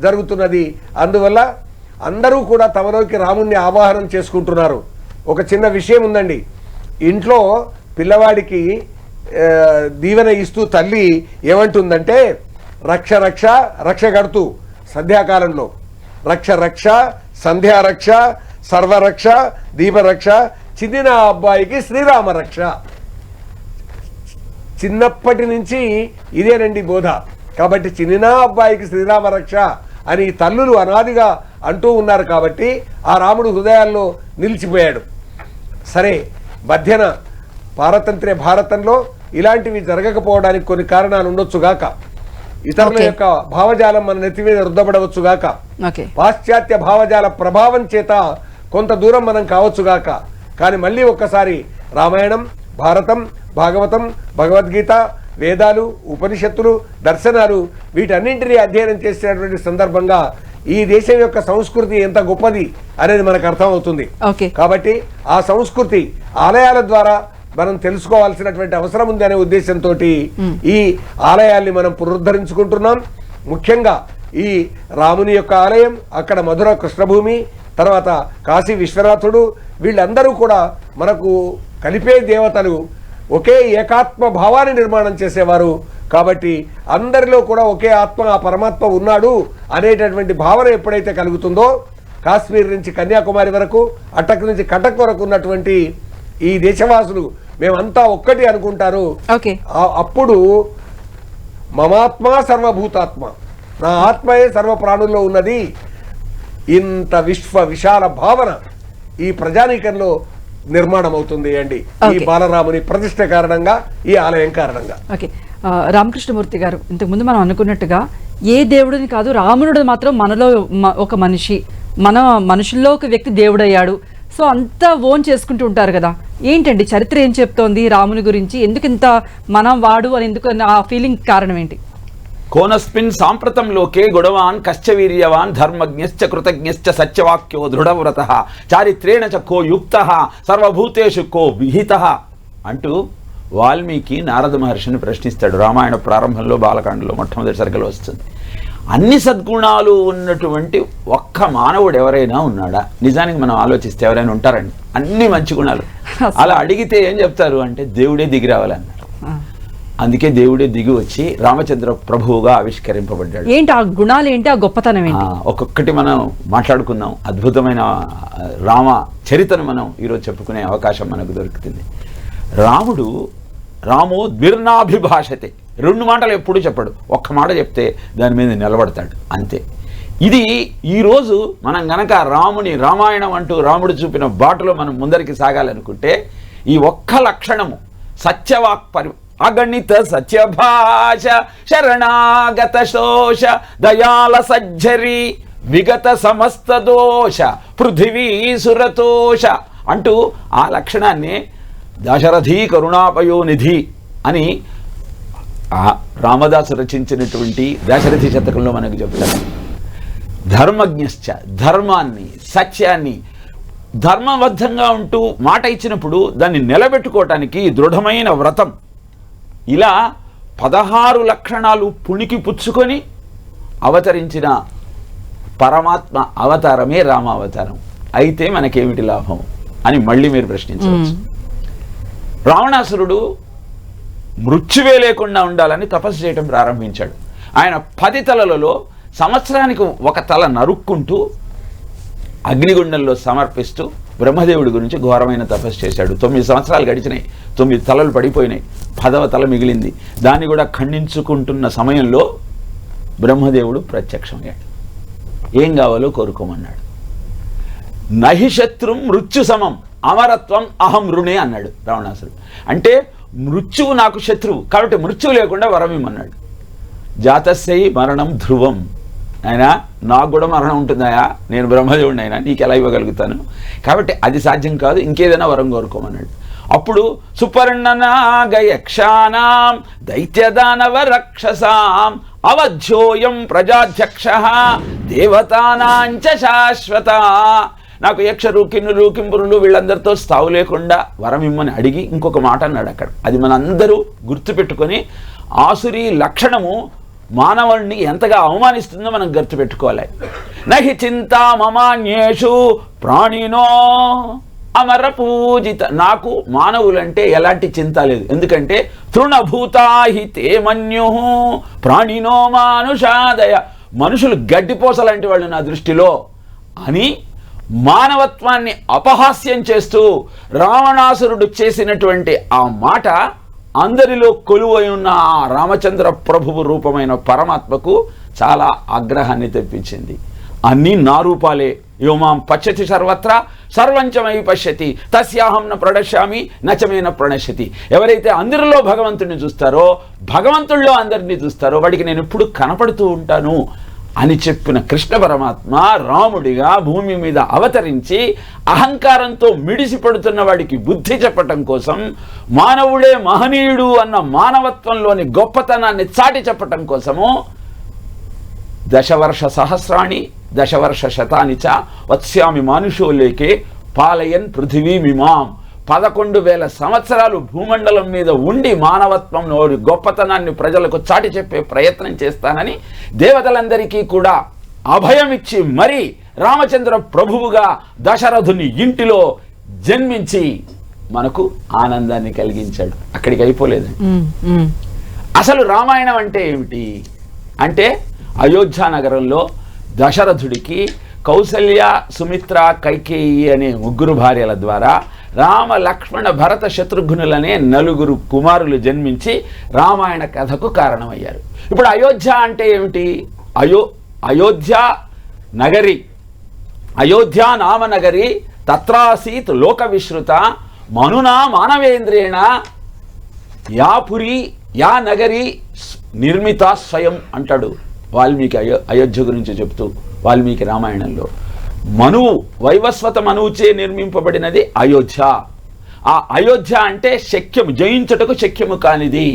D: జరుగుతున్నది. అందువల్ల అందరూ కూడా తమలోకి రాముణ్ణి ఆవాహనం చేసుకుంటున్నారు. ఒక చిన్న విషయం ఉందండి. ఇంట్లో పిల్లవాడికి దీవెన ఇస్తూ తల్లి ఏమంటుందంటే, రక్ష రక్ష రక్ష కడుతూ సంధ్యాకాలంలో రక్ష రక్ష సంధ్యారక్ష సర్వరక్ష దీపరక్ష చిన్న అబ్బాయికి శ్రీరామ రక్ష. చిన్నప్పటి నుంచి ఇదేనండి బోధ. కాబట్టి చిన్న అబ్బాయికి శ్రీరామ రక్ష అని తల్లులు అనాదిగా అంటూ ఉన్నారు. కాబట్టి ఆ రాముడు హృదయాల్లో నిలిచిపోయాడు. సరే, మధ్యన పారతంత్ర్య భారతంలో ఇలాంటివి జరగకపోవడానికి కొన్ని కారణాలు ఉండొచ్చుగాక, ఇతరుల యొక్క భావజాలం మన నెత్తి మీద రుద్దబడవచ్చుగాక, పాశ్చాత్య భావజాల ప్రభావం చేత కొంత దూరం మనం కావచ్చుగాక. కానీ మళ్ళీ ఒక్కసారి రామాయణం, భారతం, భాగవతం, భగవద్గీత, వేదాలు, ఉపనిషత్తులు, దర్శనాలు వీటన్నింటినీ అధ్యయనం చేసినటువంటి సందర్భంగా ఈ దేశం యొక్క సంస్కృతి ఎంత గొప్పది అనేది మనకు అర్థమవుతుంది. కాబట్టి ఆ సంస్కృతి ఆలయాల ద్వారా మనం తెలుసుకోవాల్సినటువంటి అవసరం ఉంది అనే ఉద్దేశంతో ఈ ఆలయాల్ని మనం పునరుద్ధరించుకుంటున్నాం. ముఖ్యంగా ఈ రాముని యొక్క ఆలయం, అక్కడ మధుర కృష్ణభూమి, తర్వాత కాశీ విశ్వనాథుడు, వీళ్ళందరూ కూడా మనకు కలిపే దేవతలు, ఒకే ఏకాత్మ భావాన్ని నిర్మాణం చేసేవారు. కాబట్టి అందరిలో కూడా ఒకే ఆత్మ, ఆ పరమాత్మ ఉన్నాడు అనేటటువంటి భావన ఎప్పుడైతే కలుగుతుందో, కాశ్మీర్ నుంచి కన్యాకుమారి వరకు, అటక్ నుంచి కటక్ వరకు ఉన్నటువంటి ఈ దేశవాసులు మేమంతా ఒక్కటి అనుకుంటారు. అప్పుడు మమాత్మ సర్వభూతాత్మ, నా ఆత్మయే సర్వ ప్రాణుల్లో ఉన్నది. ఇంత విశాల భావన ఈ ప్రజానీకంలో నిర్మాణం అవుతుంది అండి, ఈ బాలరాముని ప్రతిష్ట కారణంగా, ఈ ఆలయం కారణంగా.
A: రామకృష్ణమూర్తి గారు, ఇంతకుముందు మనం అనుకున్నట్టుగా ఏ దేవుడిని కాదు, రాముడు మాత్రం మనలో ఒక మనిషి, మన మనుషుల్లో ఒక వ్యక్తి దేవుడయ్యాడు. సో సో అంతా ఓన్ చేసుకుంటూ ఉంటారు కదా, ఏంటండి చరిత్ర ఏం చెప్తోంది రాముని గురించి? ఎందుకు ఇంత మనం వాడు అని ఎందుకు ఆ ఫీలింగ్ కారణం ఏంటి?
C: కోనస్మిన్ సాంప్రతం లోకే గుణవాన్ కశ్చ వీర్యవాన్ ధర్మజ్ఞశ్చ కృతజ్ఞశ్చ సత్యవాక్యో దృఢవ్రతః చారిత్రేణ చ కో యుక్తః సర్వభూతేషు కో విహితః అంటూ వాల్మీకి నారద మహర్షిని ప్రశ్నిస్తాడు. రామాయణ ప్రారంభంలో బాలకాండలో మొట్టమొదటి సర్గలో వస్తుంది. అన్ని సద్గుణాలు ఉన్నటువంటి ఒక్క మానవుడు ఎవరైనా ఉన్నాడా? నిజానికి మనం ఆలోచిస్తే ఎవరైనా ఉంటారండి అన్ని మంచి గుణాలు? అలా అడిగితే ఏం చెప్తారు అంటే దేవుడే దిగి రావాలన్నారు. అందుకే దేవుడే దిగి వచ్చి రామచంద్ర ప్రభువుగా ఆవిష్కరింపబడ్డాడు.
A: ఏంటి ఆ గుణాలు, ఏంటి ఆ గొప్పతనం ఏంటి?
C: ఒక్కొక్కటి మనం మాట్లాడుకుందాం. అద్భుతమైన రామ చరిత్రను మనం ఈరోజు చెప్పుకునే అవకాశం మనకు దొరుకుతుంది. రాము ద్విర్నాభిభాషతే, 2 మాటలు ఎప్పుడు చెప్పడు, ఒక్క మాట చెప్తే దాని మీద నిలబడతాడు అంతే. ఇది ఈరోజు మనం గనక రాముని రామాయణం అంటూ రాముడు చూపిన బాటలో మనం ముందరికి సాగాలనుకుంటే ఈ ఒక్క లక్షణము సత్యవాక్ అగణిత సత్యభాష శరణాగత శోష దయాల సజ్జరి విగత సమస్త దోష పృథివీ సురతోష అంటూ ఆ లక్షణాన్ని దశరథీ కరుణాపయోనిధి అని రామదాసు రచించినటువంటి దశరథి శతకంలో మనకు చెప్తారు. ధర్మజ్ఞశ్చ, ధర్మాన్ని సత్యాన్ని ధర్మబద్ధంగా ఉంటూ మాట ఇచ్చినప్పుడు దాన్ని నిలబెట్టుకోవటానికి దృఢమైన వ్రతం, ఇలా 16 లక్షణాలు పుణికి పుచ్చుకొని అవతరించిన పరమాత్మ అవతారమే రామావతారం. అయితే మనకేమిటి లాభం అని మళ్ళీ మీరు ప్రశ్నించవచ్చు. రావణాసురుడు మృత్యువే లేకుండా ఉండాలని తపస్సు చేయడం ప్రారంభించాడు. ఆయన 10 తలలలో సంవత్సరానికి ఒక తల నరుక్కుంటూ అగ్నిగుండంలో సమర్పిస్తూ బ్రహ్మదేవుడి గురించి ఘోరమైన తపస్సు చేశాడు. 9 సంవత్సరాలు గడిచినాయి, 9 తలలు పడిపోయినాయి, 10వ తల మిగిలింది. దాన్ని కూడా ఖండించుకుంటున్న సమయంలో బ్రహ్మదేవుడు ప్రత్యక్షమయ్యాడు. ఏం కావాలో కోరుకోమన్నాడు. నహి శత్రుం మృత్యు సమం అమరత్వం అహం రుణే అన్నాడు రావణాసురుడు. అంటే మృత్యువు నాకు శత్రువు కాబట్టి మృత్యువు లేకుండా వరం ఇమ్మన్నాడు. జాతస్యై మరణం ధ్రువం, ఆయన నాకు కూడా మరణం ఉంటుందాయా, నేను బ్రహ్మదేవుడిని అయినా నీకు ఎలా ఇవ్వగలుగుతాను, కాబట్టి అది సాధ్యం కాదు, ఇంకేదైనా వరం కోరుకోమన్నాడు. అప్పుడు సుపర్ణనాగయక్షానాం దైత్యదానవ రక్షసాం అవధ్యోయం ప్రజాధ్యక్ష దేవతానాంచ శాశ్వత, నాకు యక్షరు కిన్నులు కింపురులు వీళ్ళందరితో స్థావు లేకుండా వరం ఇమ్మని అడిగి ఇంకొక మాట అన్నాడు అక్కడ. అది మనందరూ గుర్తుపెట్టుకొని ఆసురీ లక్షణము మానవుడిని ఎంతగా అవమానిస్తుందో మనం గుర్తుపెట్టుకోవాలి. నహి చింతా మమాన్యేషు ప్రాణినో అమర పూజిత, నాకు మానవులంటే ఎలాంటి చింత లేదు, ఎందుకంటే తృణభూతాహి తే మన్యు ప్రాణినో మానుషాదయ, మనుషులు గడ్డిపోసలాంటి వాళ్ళు నా దృష్టిలో అని మానవత్వాన్ని అపహాస్యం చేస్తూ రావణాసురుడు చేసినటువంటి ఆ మాట అందరిలో కొలువై ఉన్న ఆ రామచంద్ర ప్రభువు రూపమైన పరమాత్మకు చాలా ఆగ్రహాన్ని తెప్పించింది. అన్నీ నా రూపాలే, యోమాం పశ్యతి సర్వత్రా సర్వంచమై పశ్యతి తస్యాహం న ప్రణశ్యామి నచమేన ప్రణశ్యతి, ఎవరైతే అందరిలో భగవంతుడిని చూస్తారో భగవంతుల్లో అందరినీ చూస్తారో వాడికి నేను ఎప్పుడు కనపడుతూ ఉంటాను అని చెప్పిన కృష్ణ పరమాత్మ రాముడిగా భూమి మీద అవతరించి అహంకారంతో మిడిసిపడుతున్న వాడికి బుద్ధి చెప్పటం కోసం, మానవుడే మహనీయుడు అన్న మానవత్వంలోని గొప్పతనాన్ని చాటి చెప్పటం కోసము దశవర్ష సహస్రాణి దశవర్ష శతాని చ వత్స్యామి మానుషోలేకే పాలయన్ పృథివీమిమాం, 11,000 సంవత్సరాలు భూమండలం మీద ఉండి మానవత్వంలోని గొప్పతనాన్ని ప్రజలకు చాటి చెప్పే ప్రయత్నం చేస్తానని దేవతలందరికీ కూడా అభయం ఇచ్చి మరి రామచంద్ర ప్రభువుగా దశరథుని ఇంటిలో జన్మించి మనకు ఆనందాన్ని కలిగించాడు. అక్కడికి అయిపోలేదు. అసలు రామాయణం అంటే ఏమిటి అంటే, అయోధ్య నగరంలో దశరథుడికి కౌసల్య సుమిత్ర కైకేయి అనే 3 భార్యల ద్వారా రామ లక్ష్మణ భరత శత్రుఘ్నులనే 4 కుమారులు జన్మించి రామాయణ కథకు కారణమయ్యారు. ఇప్పుడు అయోధ్య అంటే ఏమిటి? అయోధ్య నగరి, అయోధ్య నామ నగరి తత్రాసీత్ లోక విశ్రుత మనునా మానవేంద్రేణ యా పురి యా నగరి నిర్మిత స్వయం అంటాడు వాల్మీకి అయోధ్య గురించి చెప్తూ వాల్మీకి రామాయణంలో. మనువు వైవస్వత మనువుచే నిర్మింపబడినది అయోధ్య. ఆ అయోధ్య అంటే శక్యము, జయించుటకు శక్యము కానిది.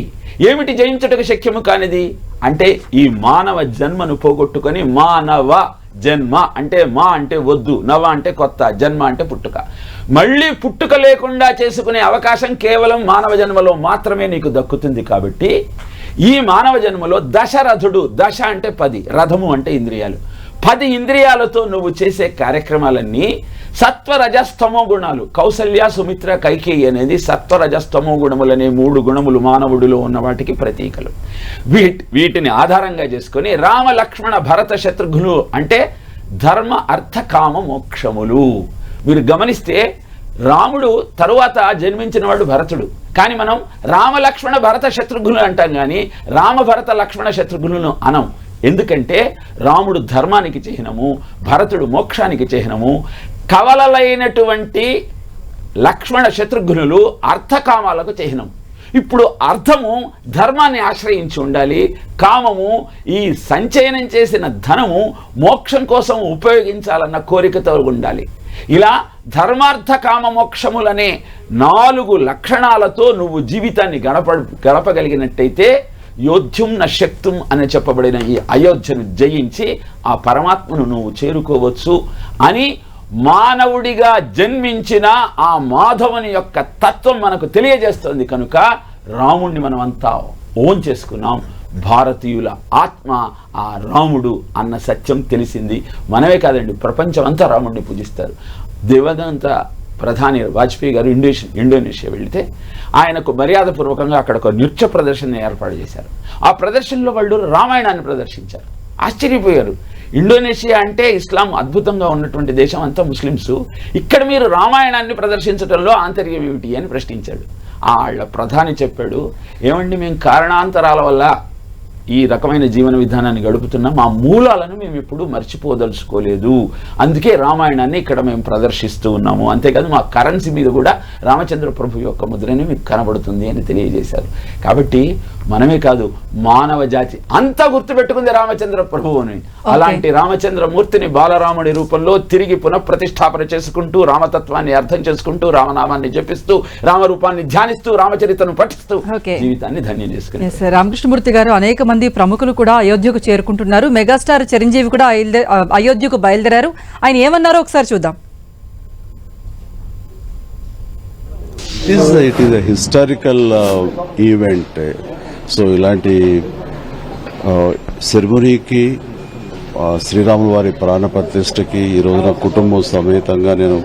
C: ఏమిటి జయించుటకు శక్యము కానిది అంటే ఈ మానవ జన్మను పోగొట్టుకొని, మానవ జన్మ అంటే మా అంటే వద్దు, నవ అంటే కొత్త, జన్మ అంటే పుట్టుక, మళ్ళీ పుట్టుక లేకుండా చేసుకునే అవకాశం కేవలం మానవ జన్మలో మాత్రమే నీకు దక్కుతుంది. కాబట్టి ఈ మానవ జన్మలో దశరథుడు, దశ అంటే 10, రథము అంటే ఇంద్రియాలు, 10 ఇంద్రియాలతో నువ్వు చేసే కార్యక్రమాలన్నీ సత్వరజస్తమో గుణాలు. కౌసల్య, సుమిత్ర, కైకేయి అనేది సత్వరజస్తమో గుణములనే 3 గుణములు మానవుడిలో ఉన్న వాటికి ప్రతీకలు. వీటిని ఆధారంగా చేసుకొని రామ, లక్ష్మణ, భరత, శత్రుఘ్నులు అంటే ధర్మ, అర్థ, కామ, మోక్షములు. మీరు గమనిస్తే రాముడు తరువాత జన్మించిన వాడు భరతుడు, కానీ మనం రామ, లక్ష్మణ, భరత, శత్రుఘ్నులు అంటాం, కానీ రామ, భరత, లక్ష్మణ, శత్రుఘ్నులను అనం. ఎందుకంటే రాముడు ధర్మానికి చిహ్నము, భరతుడు మోక్షానికి చిహ్నము, కవలలైనటువంటి లక్ష్మణ, శత్రుఘ్నులు అర్థకామాలకు చిహ్నం. ఇప్పుడు అర్థము ధర్మాన్ని ఆశ్రయించి ఉండాలి, కామము ఈ సంచయనం చేసిన ధనము మోక్షం కోసం ఉపయోగించాలన్న కోరికతో ఉండాలి. ఇలా ధర్మార్థ కామ మోక్షములనే 4 లక్షణాలతో నువ్వు జీవితాన్ని గడపగలిగినట్టయితే యోధ్యం నశక్తుం అని చెప్పబడిన ఈ అయోధ్యను జయించి ఆ పరమాత్మను నువ్వు చేరుకోవచ్చు అని మానవుడిగా జన్మించిన ఆ మాధవుని యొక్క తత్వం మనకు తెలియజేస్తుంది. కనుక రాముణ్ణి మనమంతా ఓన్ చేసుకున్నాం. భారతీయుల ఆత్మ ఆ రాముడు అన్న సత్యం తెలిసింది. మనమే కాదండి, ప్రపంచం అంతా రాముడిని పూజిస్తారు. దివంగత ప్రధాని వాజ్పేయి గారు ఇండోనేషియా వెళితే ఆయనకు మర్యాదపూర్వకంగా అక్కడ ఒక నృత్య ప్రదర్శన ఏర్పాటు చేశారు. ఆ ప్రదర్శనలో వాళ్ళు రామాయణాన్ని ప్రదర్శించారు. ఆశ్చర్యపోయారు. ఇండోనేషియా అంటే ఇస్లాం అద్భుతంగా ఉన్నటువంటి దేశం, అంతా ముస్లిమ్స్, ఇక్కడ మీరు రామాయణాన్ని ప్రదర్శించడంలో ఆంతర్యం ఏమిటి అని ప్రశ్నించాడు. వాళ్ళ ప్రధాని చెప్పాడు, ఏమండి మేము కారణాంతరాల వల్ల ఈ రకమైన జీవన విధానాన్ని గడుపుతున్నా మా మూలాలను మేము ఎప్పుడూ మర్చిపోదలుచుకోలేదు, అందుకే రామాయణాన్ని ఇక్కడ మేము ప్రదర్శిస్తూ ఉన్నాము. అంతేకాదు మా కరెన్సీ మీద కూడా రామచంద్ర ప్రభు యొక్క ముద్రని మీకు కనబడుతుంది అని తెలియజేశారు. కాబట్టి మనమే కాదు, మానవ జాతి అంతా గుర్తుపెట్టుకుంది రామచంద్ర ప్రభువుని. అలాంటి రామచంద్రమూర్తిని బాలరాముడి రూపంలో తిరిగి పునఃప్రతిష్టాపన చేసుకుంటూ, రామతత్వాన్ని అర్థం చేసుకుంటూ, రామనామాన్ని జపిస్తూ, రామరూపాన్ని ధ్యానిస్తూ, రామచరితను పఠిస్తూ జీవితాన్ని ధన్యం చేసుకుని
A: రామకృష్ణమూర్తి గారు, అనేక మంది ప్రముఖులు కూడా అయోధ్యకు చేరుకుంటున్నారు. మెగాస్టార్ చిరంజీవి కూడా అయోధ్యకు బయలుదేరారు. ఆయన ఏమన్నారో ఒకసారి చూద్దాం.
E: It is a historical event. So ఇలాంటి సెరమనీకి, శ్రీరాముల వారి ప్రాణ ప్రతిష్టకి ఈ రోజున కుటుంబం సమేతంగా నేను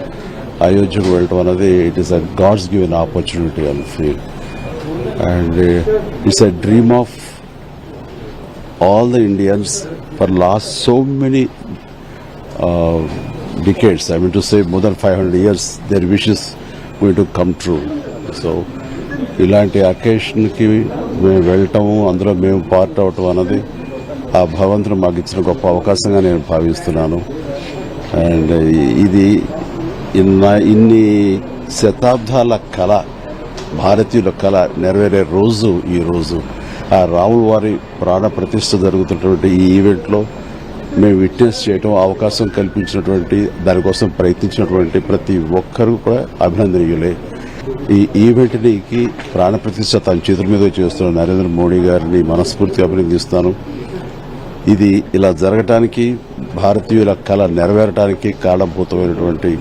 E: అయోధ్యకు వెళ్ళటం అనేది it is a God's given opportunity అని feel. And it's a dream of all the Indians for last so many decades. I mean to say more than 500 years, their wishes going to come true. So ఇలాంటి అకేషన్కి మేము వెళ్ళటము, అందులో మేము part అవటం అన్నది ఆ భగవంతుడు మాకు ఇచ్చిన గొప్ప అవకాశంగా నేను భావిస్తున్నాను. అండ్ ఇది ఇన్ని శతాబ్దాల కళ, భారతీయుల కళ నెరవేరే రోజు ఈ రోజు. ఆ రాముల వారి ప్రాణ ప్రతిష్ఠ జరుగుతున్నటువంటి ఈ ఈవెంట్లో మేము విట్నెస్ చేయటం, అవకాశం కల్పించినటువంటి, దానికోసం ప్రయత్నించినటువంటి ప్రతి ఒక్కరూ కూడా అభినందనీయులే. ఈ ఈవెంట్కి ప్రాణ ప్రతిష్ఠ తన చేతుల మీద చేస్తున్న నరేంద్ర మోడీ గారిని మనస్ఫూర్తిగా అభినందిస్తాను. ఇది ఇలా జరగటానికి, భారతీయుల కళ నెరవేరటానికి కారణభూతమైనటువంటి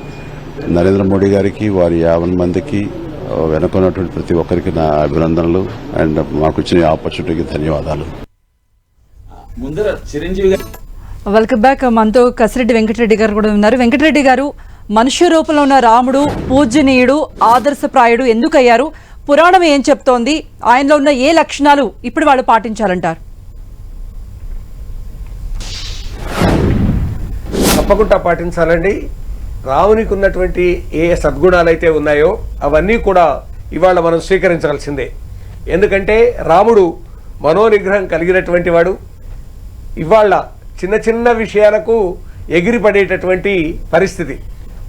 E: నరేంద్ర మోడీ గారికి, వారి 50 మందికి వెనుకున్నటువంటి ప్రతి ఒక్కరికి నా అభినందనలు. అండ్ మాకు ఇచ్చిన ఆపర్చునిటీకి ధన్యవాదాలు.
A: Welcome back. మనతో కసిరెడ్డి వెంకటరెడ్డి గారు కూడా ఉన్నారు. వెంకటరెడ్డి గారు, మనుష్య రూపంలో ఉన్న రాముడు పూజనీయుడు, ఆదర్శప్రాయుడు ఎందుకు అయ్యారు? పురాణం ఏం చెప్తోంది? ఆయనలో ఉన్న ఏ లక్షణాలు ఇప్పుడు వాళ్ళు పాటించాలంటారు?
D: తప్పకుండా పాటించాలండి. రామునికి ఉన్నటువంటి ఏ సద్గుణాలు అయితే ఉన్నాయో అవన్నీ కూడా ఇవాళ మనం స్వీకరించాల్సిందే. ఎందుకంటే రాముడు మనోనిగ్రహం కలిగినటువంటి వాడు. ఇవాళ చిన్న చిన్న విషయాలకు ఎగిరిపడేటటువంటి పరిస్థితి.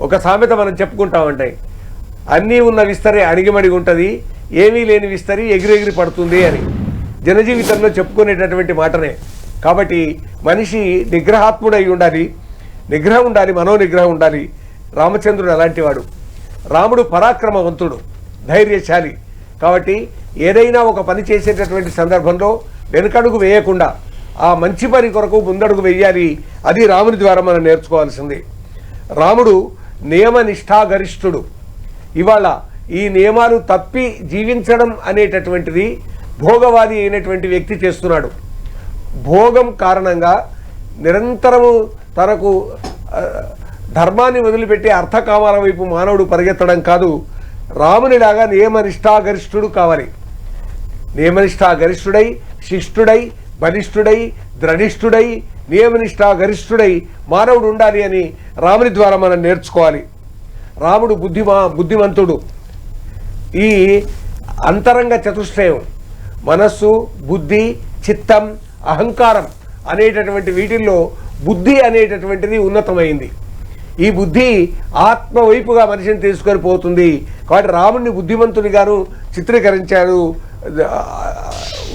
D: ఒక సామెత మనం చెప్పుకుంటామంటే, అన్నీ ఉన్న విస్తరి అణిగిమణిగి ఉంటుంది, ఏమీ లేని విస్తరి ఎగిరెగిరి పడుతుంది అని జనజీవితంలో చెప్పుకునేటటువంటి మాటనే. కాబట్టి మనిషి నిగ్రహాత్ముడై ఉండాలి. నిగ్రహం ఉండాలి, మనోనిగ్రహం ఉండాలి. రామచంద్రుడు అలాంటి వాడు. రాముడు పరాక్రమవంతుడు, ధైర్యశాలి. కాబట్టి ఏదైనా ఒక పని చేసేటటువంటి సందర్భంలో వెనుకడుగు వేయకుండా ఆ మంచి పని కొరకు ముందడుగు వేయాలి. అది రాముని ద్వారా మనం నేర్చుకోవాల్సింది. రాముడు నియమనిష్టాగరిష్ఠుడు. ఇవాళ ఈ నియమాలు తప్పి జీవించడం అనేటటువంటిది భోగవాది అయినటువంటి వ్యక్తి చేస్తున్నాడు. భోగం కారణంగా నిరంతరము తనకు ధర్మాన్ని వదిలిపెట్టి అర్థకామాల వైపు మానవుడు పరిగెత్తడం కాదు. రామునిలాగా నియమనిష్టాగరిష్ఠుడు కావాలి. నియమనిష్టాగరిష్ఠుడై, శిష్టుడై, బలిష్ఠుడై, ద్రఢిష్ఠుడై, నియమనిష్టాగరిష్ఠుడై మానవుడు ఉండాలి అని రాముని ద్వారా మనం నేర్చుకోవాలి. రాముడు బుద్ధిమంతుడు. ఈ అంతరంగ చతుష్టయం మనస్సు, బుద్ధి, చిత్తం, అహంకారం అనేటటువంటి వీటిల్లో బుద్ధి అనేటటువంటిది ఉన్నతమైంది. ఈ బుద్ధి ఆత్మ వైపుగా మనిషిని తీసుకొని పోతుంది. కాబట్టి రాముడిని బుద్ధిమంతునిగాను చిత్రీకరించారు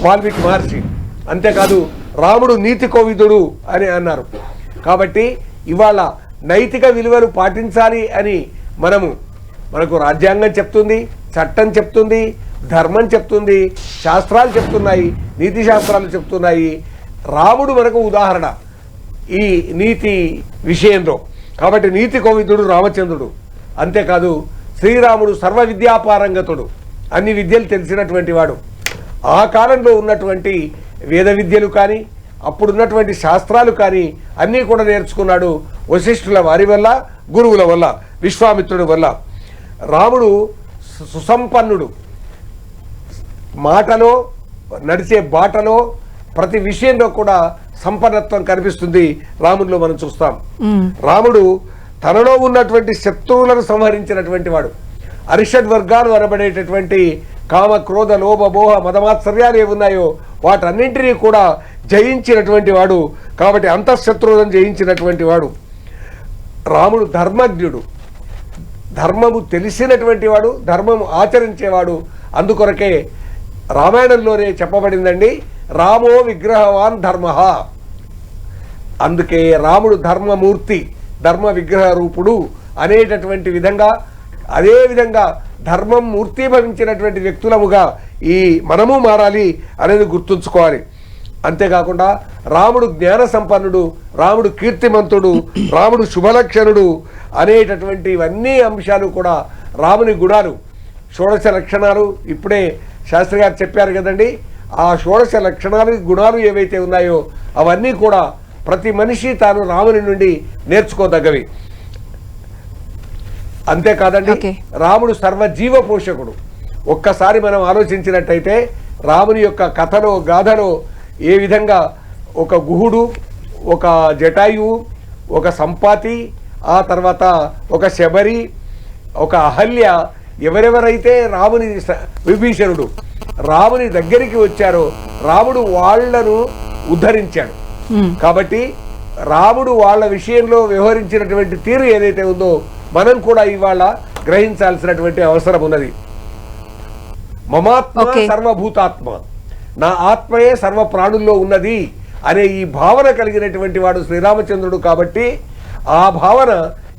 D: వాల్మీకి మహర్షి. అంతేకాదు రాముడు నీతి కోవిదుడు అని అన్నారు. కాబట్టి ఇవాళ నైతిక విలువలు పాటించాలి అని మనకు రాజ్యాంగం చెప్తుంది, చట్టం చెప్తుంది, ధర్మం చెప్తుంది, శాస్త్రాలు చెప్తున్నాయి, నీతి శాస్త్రాలు చెప్తున్నాయి. రాముడు మనకు ఉదాహరణ ఈ నీతి విషయంలో. కాబట్టి నీతి కోవిదుడు రామచంద్రుడు. అంతేకాదు శ్రీరాముడు సర్వ విద్యాపారంగతుడు, అన్ని విద్యలు తెలిసినటువంటి వాడు. ఆ కాలంలో ఉన్నటువంటి వేద విద్యలు కానీ అప్పుడున్నటువంటి శాస్త్రాలు కానీ అన్నీ కూడా నేర్చుకున్నాడు వశిష్ఠుల వారి వల్ల, గురువుల వల్ల, విశ్వామిత్రుడి వల్ల. రాముడు సుసంపన్నుడు. మాటలో, నడిచే బాటలో, ప్రతి విషయంలో కూడా సంపన్నత్వం కనిపిస్తుంది రాముడిలో మనం చూస్తాం. రాముడు తనలో ఉన్నటువంటి శత్రువులను సంహరించినటువంటి వాడు. అరిషడ్ వర్గాలు అనబడేటటువంటి కామ, క్రోధ, లోభ, మోహ, మదమాత్సర్యాలు ఏమున్నాయో వాటన్నింటినీ కూడా జయించినటువంటి వాడు. కాబట్టి అంతఃశత్రువులను జయించినటువంటి వాడు. రాముడు ధర్మజ్ఞుడు. ధర్మము తెలిసినటువంటి వాడు, ధర్మము ఆచరించేవాడు. అందుకొరకే రామాయణంలోనే చెప్పబడిందండి, రామో విగ్రహవాన్ ధర్మ. అందుకే రాముడు ధర్మమూర్తి, ధర్మ విగ్రహ రూపుడు అనేటటువంటి విధంగా, అదేవిధంగా ధర్మం మూర్తిభవించినటువంటి వ్యక్తులముగా మనము మారాలి అనేది గుర్తుంచుకోవాలి. అంతేకాకుండా రాముడు జ్ఞాన సంపన్నుడు, రాముడు కీర్తిమంతుడు, రాముడు శుభలక్షణుడు అనేటటువంటి ఇవన్నీ అంశాలు కూడా రాముని గుణాలు. షోడశ లక్షణాలు ఇప్పుడే శాస్త్రి గారు చెప్పారు కదండి. ఆ షోడశ లక్షణాలు, గుణాలు ఏవైతే ఉన్నాయో అవన్నీ కూడా ప్రతి మనిషి తాను రాముని నుండి నేర్చుకోదగ్గవి. అంతేకాదండి, రాముడు సర్వజీవ పోషకుడు. ఒక్కసారి మనం ఆలోచించినట్టయితే రాముని యొక్క కథలో, గాథలో ఏ విధంగా ఒక గుహుడు, ఒక జటాయువు, ఒక సంపాతి, ఆ తర్వాత ఒక శబరి, ఒక అహల్య, ఎవరెవరైతే విభీషణుడు రాముని దగ్గరికి వచ్చారో రాముడు వాళ్లను ఉద్ధరించాడు. కాబట్టి రాముడు వాళ్ళ విషయంలో వ్యవహరించినటువంటి తీరు ఏదైతే ఉందో మనం కూడా ఇవాళ గ్రహించాల్సినటువంటి అవసరం ఉన్నది. మమాత్మ సర్వభూతాత్మ, నా ఆత్మయే సర్వ ప్రాణుల్లో ఉన్నది అనే ఈ భావన కలిగినటువంటి వాడు శ్రీరామచంద్రుడు. కాబట్టి ఆ భావన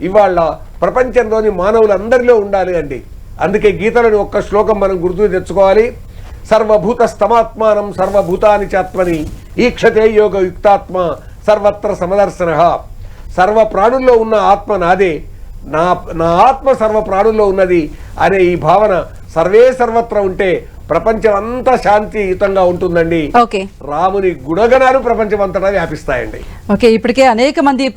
D: ఇవాళ ప్రపంచంలోని మానవులందరిలో ఉండాలి అండి. అందుకే గీతలోని ఒక్క శ్లోకం మనం గుర్తు తెచ్చుకోవాలి. సర్వభూత స్తమాత్మానం సర్వభూతాని చాత్మని ఈక్షతే యోగ యుక్తాత్మ సర్వత్ర సమదర్శన. సర్వ ప్రాణుల్లో ఉన్న ఆత్మ నాదే, నా ఆత్మ సర్వ ప్రాణుల్లో ఉన్నది అనే ఈ భావన సర్వే సర్వత్ర ఉంటే ప్రపంచం అంతా శాంతియుతంగా ఉంటుందండి. రాముని గుణగణాలు ప్రపంచం అంతటా వ్యాపిస్తాయండి.
A: ఇప్పటికే అనేక మంది